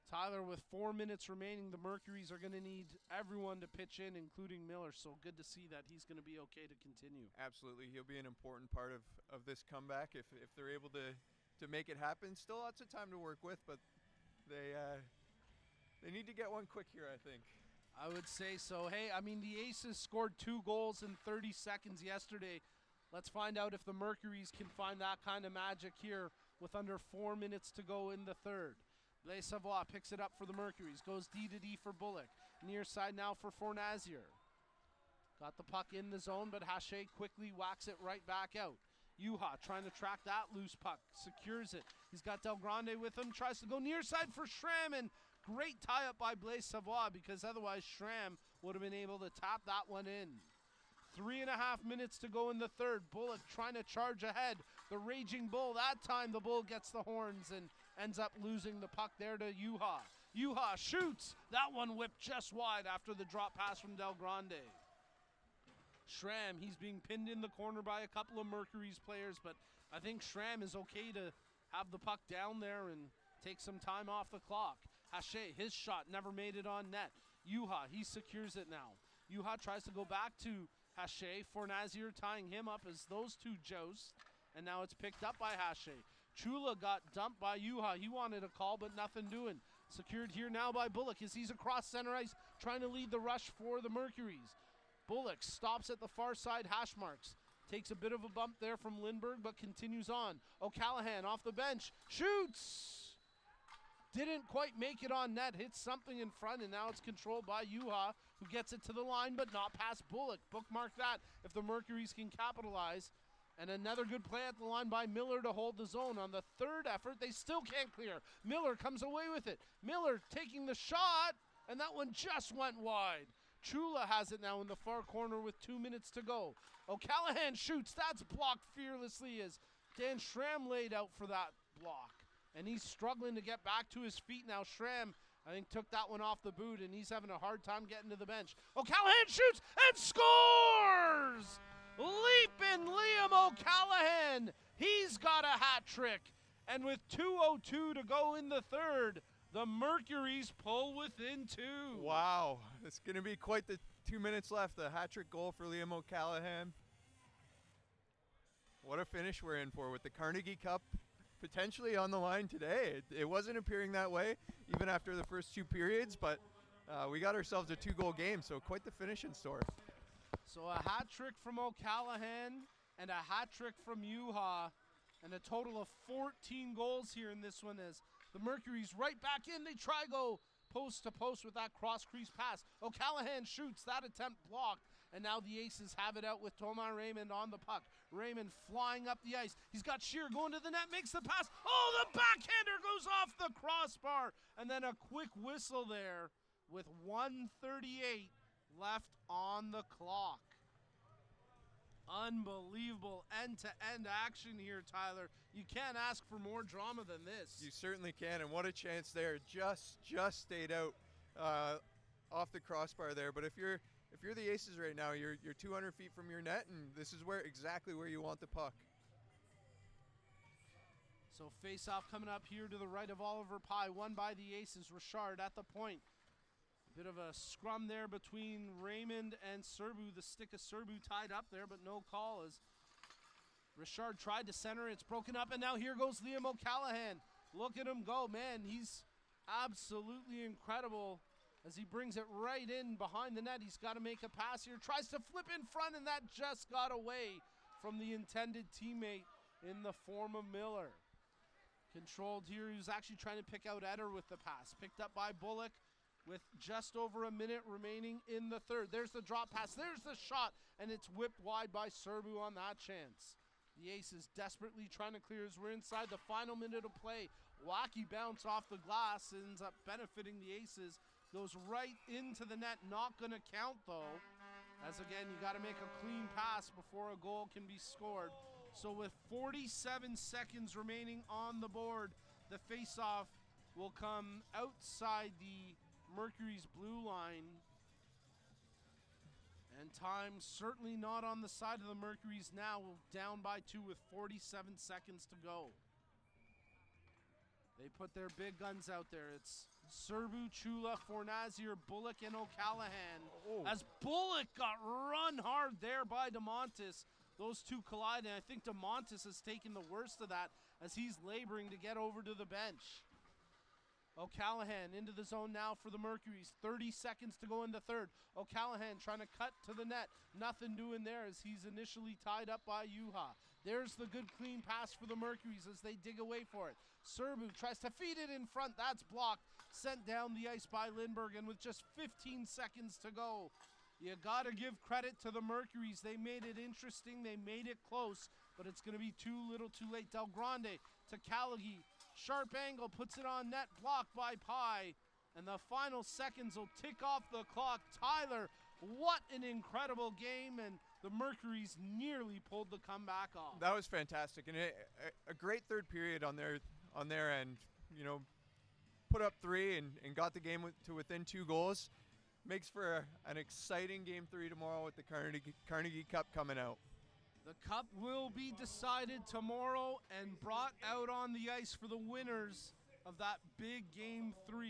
Tyler, with 4 minutes remaining, the Mercuries are going to need everyone to pitch in, including Miller, so good to see that he's going to be okay to continue. Absolutely. He'll be an important part of this comeback if they're able to make it happen. Still lots of time to work with, but they need to get one quick here, I think. I would say so. Hey, I mean, the Aces scored 2 goals in 30 seconds yesterday. Let's find out if the Mercuries can find that kind of magic here with under 4 minutes to go in the third. Blais-Savoie picks it up for the Mercuries, goes D to D for Bullock. Near side now for Fornazier. Got the puck in the zone, but Hache quickly whacks it right back out. Juha trying to track that loose puck, secures it, He's got Del Grande with him, tries to go near side for Schramm, and great tie-up by Blaise Savoie, because otherwise Schramm would have been able to tap that one in. 3.5 minutes to go in the third. Bullock trying to charge ahead. The Raging Bull, that time the Bull gets the horns and ends up losing the puck there to Juha. Juha shoots. That one whipped just wide after the drop pass from Del Grande. Schramm, he's being pinned in the corner by a couple of Mercury's players, but I think Schramm is okay to have the puck down there and take some time off the clock. Hache, his shot never made it on net. Juha, he secures it now. Juha tries to go back to Hache. Fornazier tying him up as those two joust, and now it's picked up by Hache. Chula got dumped by Juha. He wanted a call, but nothing doing. Secured here now by Bullock as he's across center ice trying to lead the rush for the Mercuries. Bullock stops at the far side hash marks. Takes a bit of a bump there from Lindbergh, but continues on. O'Callahan off the bench. Shoots! Didn't quite make it on net. Hits something in front, and now it's controlled by Juha, who gets it to the line, but not past Bullock. Bookmark that if the Mercuries can capitalize. And another good play at the line by Miller to hold the zone. On the third effort, they still can't clear. Miller comes away with it. Miller taking the shot, and that one just went wide. Chula has it now in the far corner with 2 minutes to go. O'Callahan shoots. That's blocked fearlessly as Dan Schramm laid out for that block. And he's struggling to get back to his feet now. Schramm, I think, took that one off the boot, and he's having a hard time getting to the bench. O'Callahan shoots and scores! Leaping Liam O'Callahan. He's got a hat trick. And with 2:02 to go in the third, the Mercuries pull within 2. Wow, it's going to be quite the 2 minutes left. A hat-trick goal for Liam O'Callahan. What a finish we're in for with the Carnegie Cup potentially on the line today. It wasn't appearing that way even after the first 2 periods, but we got ourselves a 2-goal game, so quite the finish in store. So a hat trick from O'Callahan and a hat trick from Juha, and a total of 14 goals here in this one as the Mercury's right back in. They try go post to post with that cross crease pass. O'Callahan shoots, that attempt blocked, and now the Aces have it out with Thomas Raymond on the puck. Raymond flying up the ice. He's got Shear going to the net, makes the pass. Oh, the backhander goes off the crossbar, and then a quick whistle there with 1:38 left on the clock. Unbelievable end-to-end action here, Tyler. You can't ask for more drama than this. You certainly can, and what a chance there. Just stayed out off the crossbar there. But if you're the Aces right now, you're 200 feet from your net, and this is exactly where you want the puck. So face-off coming up here to the right of Oliver Pye, won by the Aces. Richard at the point. Bit of a scrum there between Raymond and Serbu. The stick of Serbu tied up there, but no call as Richard tried to center. It's broken up, and now here goes Liam O'Callahan. Look at him go, man. He's absolutely incredible as he brings it right in behind the net. He's got to make a pass here. Tries to flip in front, and that just got away from the intended teammate in the form of Miller. Controlled here. He was actually trying to pick out Eder with the pass. Picked up by Bullock with just over a minute remaining in the third. There's the drop pass. There's the shot, and it's whipped wide by Serbu on that chance. The Aces desperately trying to clear as we're inside the final minute of play. Wacky bounce off the glass, ends up benefiting the Aces. Goes right into the net. Not going to count, though. As again, you got to make a clean pass before a goal can be scored. So with 47 seconds remaining on the board, the face-off will come outside the Mercury's blue line. And time certainly not on the side of the Mercury's now, down by 2 with 47 seconds to go. They put their big guns out there. It's Serbu, Chula, Fornazier, Bullock, and O'Callahan. As Bullock got run hard there by DeMontis. Those two collide, and I think DeMontis has taken the worst of that as he's laboring to get over to the bench. O'Callahan into the zone now for the Mercuries. 30 seconds to go in the third. O'Callahan trying to cut to the net. Nothing doing there as he's initially tied up by Juha. There's the good clean pass for the Mercuries as they dig away for it. Serbu tries to feed it in front. That's blocked. Sent down the ice by Lindbergh, and with just 15 seconds to go, you got to give credit to the Mercuries. They made it interesting. They made it close, but it's going to be too little too late. Del Grande to Callagy. Sharp angle, puts it on net, blocked by Pye. And the final seconds will tick off the clock. Tyler, what an incredible game, and the Mercury's nearly pulled the comeback off. That was fantastic, and a great third period on their end. You know, put up 3 and got the game to within 2 goals. Makes for an exciting Game 3 tomorrow with the Carnegie Cup coming out. The Cup will be decided tomorrow and brought out on the ice for the winners of that big Game 3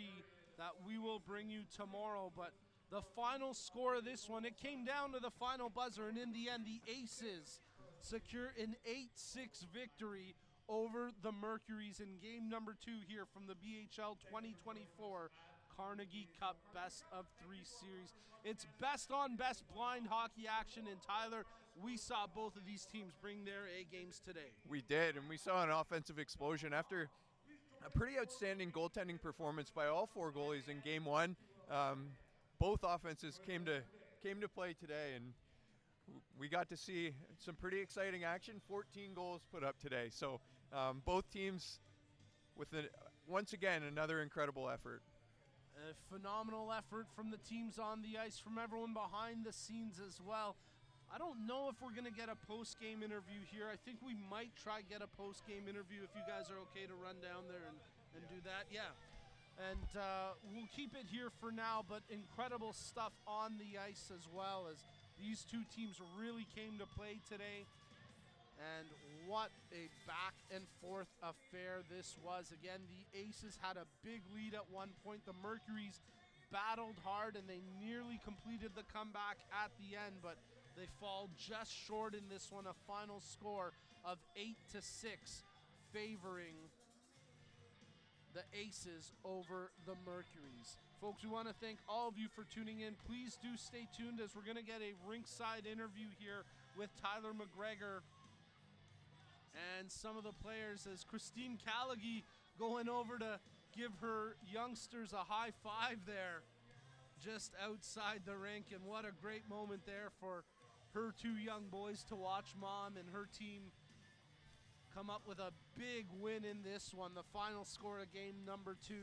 that we will bring you tomorrow. But the final score of this one, it came down to the final buzzer, and in the end, the Aces secure an 8-6 victory over the Mercuries in game number 2 here from the BHL 2024 Carnegie Cup Best of 3 series. It's best on best blind hockey action, and Tyler, we saw both of these teams bring their A games today. We did, and we saw an offensive explosion after a pretty outstanding goaltending performance by all 4 goalies in game 1. Both offenses came to play today, and we got to see some pretty exciting action. 14 goals put up today, so both teams with once again another incredible effort. A phenomenal effort from the teams on the ice, from everyone behind the scenes as well. I don't know if we're going to get a post-game interview here. I think we might try get a post-game interview if you guys are okay to run down there and do that. Yeah. And we'll keep it here for now, but incredible stuff on the ice as well, as these two teams really came to play today. And what a back and forth affair this was. Again, the Aces had a big lead at one point. The Mercuries battled hard and they nearly completed the comeback at the end, but they fall just short in this one, a final score of 8-6 favoring the Aces over the Mercuries. Folks, we want to thank all of you for tuning in. Please do stay tuned, as we're going to get a ringside interview here with Tyler McGregor and some of the players, as Christine Callaghy going over to give her youngsters a high five there just outside the rink. And what a great moment there for her 2 young boys to watch mom and her team come up with a big win in this one. The final score of game number 2,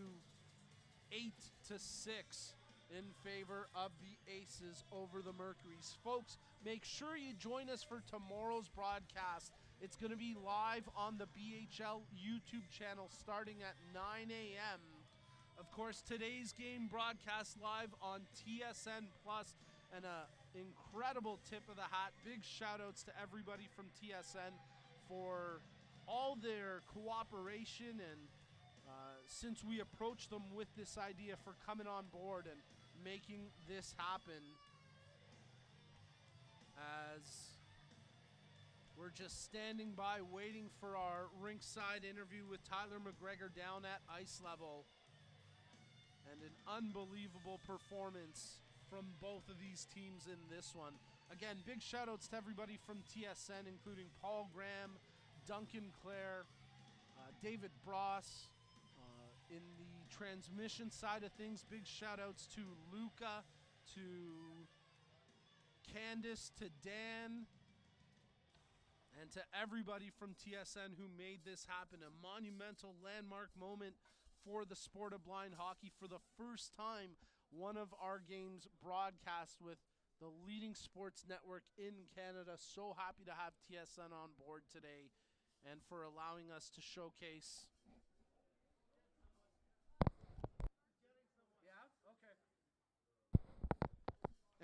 8-6 in favor of the Aces over the Mercuries. Folks, make sure you join us for tomorrow's broadcast. It's going to be live on the BHL YouTube channel starting at 9 a.m. Of course, today's game broadcast live on TSN Plus, and an incredible tip of the hat. Big shout outs to everybody from TSN for all their cooperation, and since we approached them with this idea, for coming on board and making this happen, as we're just standing by waiting for our ringside interview with Tyler McGregor down at ice level. And an unbelievable performance from both of these teams in this one. Again, big shout outs to everybody from TSN, including Paul Graham, Duncan Clare, David Bross. In the transmission side of things, big shout outs to Luca, to Candace, to Dan, and to everybody from TSN who made this happen. A monumental landmark moment for the sport of blind hockey. For the first time, one of our games broadcast with the leading sports network in Canada. So happy to have TSN on board today, and for allowing us to showcase.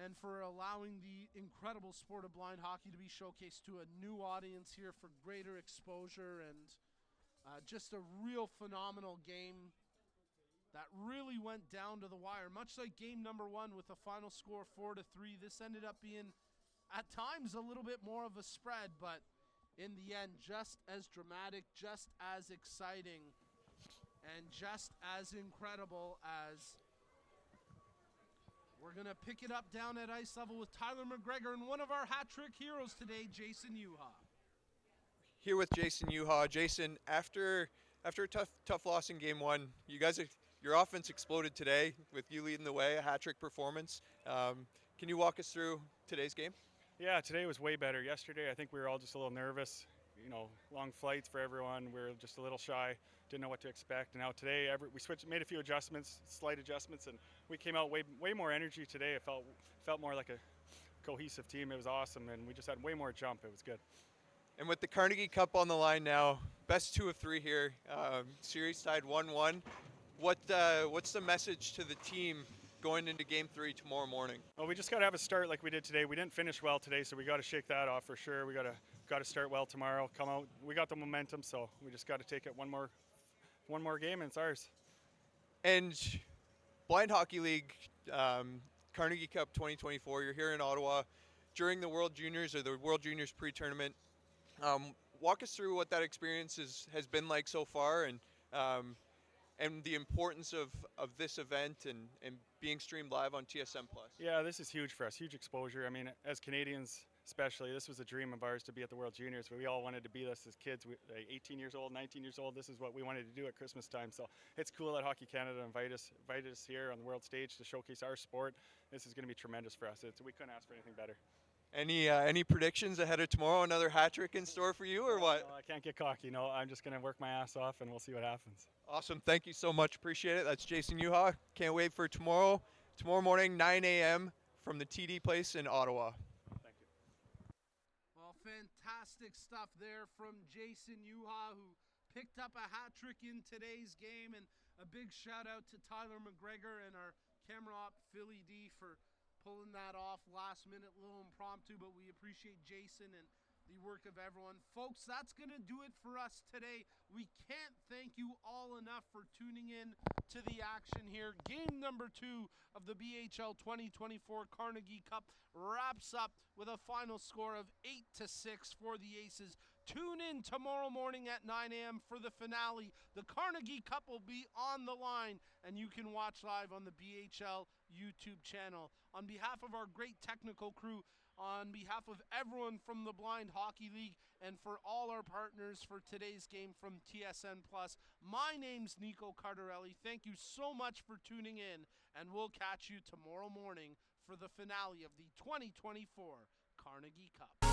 And for allowing the incredible sport of blind hockey to be showcased to a new audience here for greater exposure, and just a real phenomenal game that really went down to the wire. Much like game number 1 with a final score 4-3, this ended up being at times a little bit more of a spread, but in the end just as dramatic, just as exciting, and just as incredible as. We're going to pick it up down at ice level with Tyler McGregor and one of our hat-trick heroes today, Jason Yuha. Here with Jason Yuha. Jason, after a tough loss in game 1, your offense exploded today with you leading the way, a hat-trick performance. Can you walk us through today's game? Yeah, today was way better. Yesterday, I think we were all just a little nervous. long flights for everyone. We were just a little shy, didn't know what to expect. And now today, we made a few adjustments, slight adjustments, and we came out way more energy today. It felt more like a cohesive team. It was awesome, and we just had way more jump. It was good. And with the Carnegie Cup on the line now, best 2 of 3 here, series tied 1-1. What's the message to the team going into Game 3 tomorrow morning? Well, we just got to have a start like we did today. We didn't finish well today, so we got to shake that off for sure. We got to start well tomorrow. Come out. We got the momentum, so we just got to take it one more game, and it's ours. And Blind Hockey League, Carnegie Cup 2024. You're here in Ottawa during the World Juniors or the World Juniors pre-tournament. Walk us through what that experience has been like so far, and the importance of this event and being streamed live on TSN+. Yeah, this is huge for us, huge exposure. I mean, as Canadians especially, this was a dream of ours to be at the World Juniors. We all wanted to be this as kids, 18 years old, 19 years old. This is what we wanted to do at Christmas time. So it's cool that Hockey Canada invited us here on the world stage to showcase our sport. This is going to be tremendous for us. We couldn't ask for anything better. Any predictions ahead of tomorrow? Another hat trick in store for you, or what? No, I can't get cocky. No, I'm just going to work my ass off, and we'll see what happens. Awesome. Thank you so much. Appreciate it. That's Jason Yuha. Can't wait for tomorrow morning, 9 a.m. from the TD Place in Ottawa. Thank you. Well, fantastic stuff there from Jason Yuha, who picked up a hat trick in today's game. And a big shout out to Tyler McGregor and our camera op, Philly D, for pulling that off last minute, little impromptu, but we appreciate Jason and the work of everyone. Folks, that's going to do it for us today. We can't thank you all enough for tuning in to the action here. Game number 2 of the BHL 2024 Carnegie Cup wraps up with a final score of 8-6 for the Aces. Tune in tomorrow morning at 9 a.m. for the finale. The Carnegie Cup will be on the line, and you can watch live on the BHL YouTube channel. On behalf of our great technical crew, on behalf of everyone from the Blind Hockey League, and for all our partners for today's game from TSN+, my name's Nico Cardarelli. Thank you so much for tuning in, and we'll catch you tomorrow morning for the finale of the 2024 Carnegie Cup.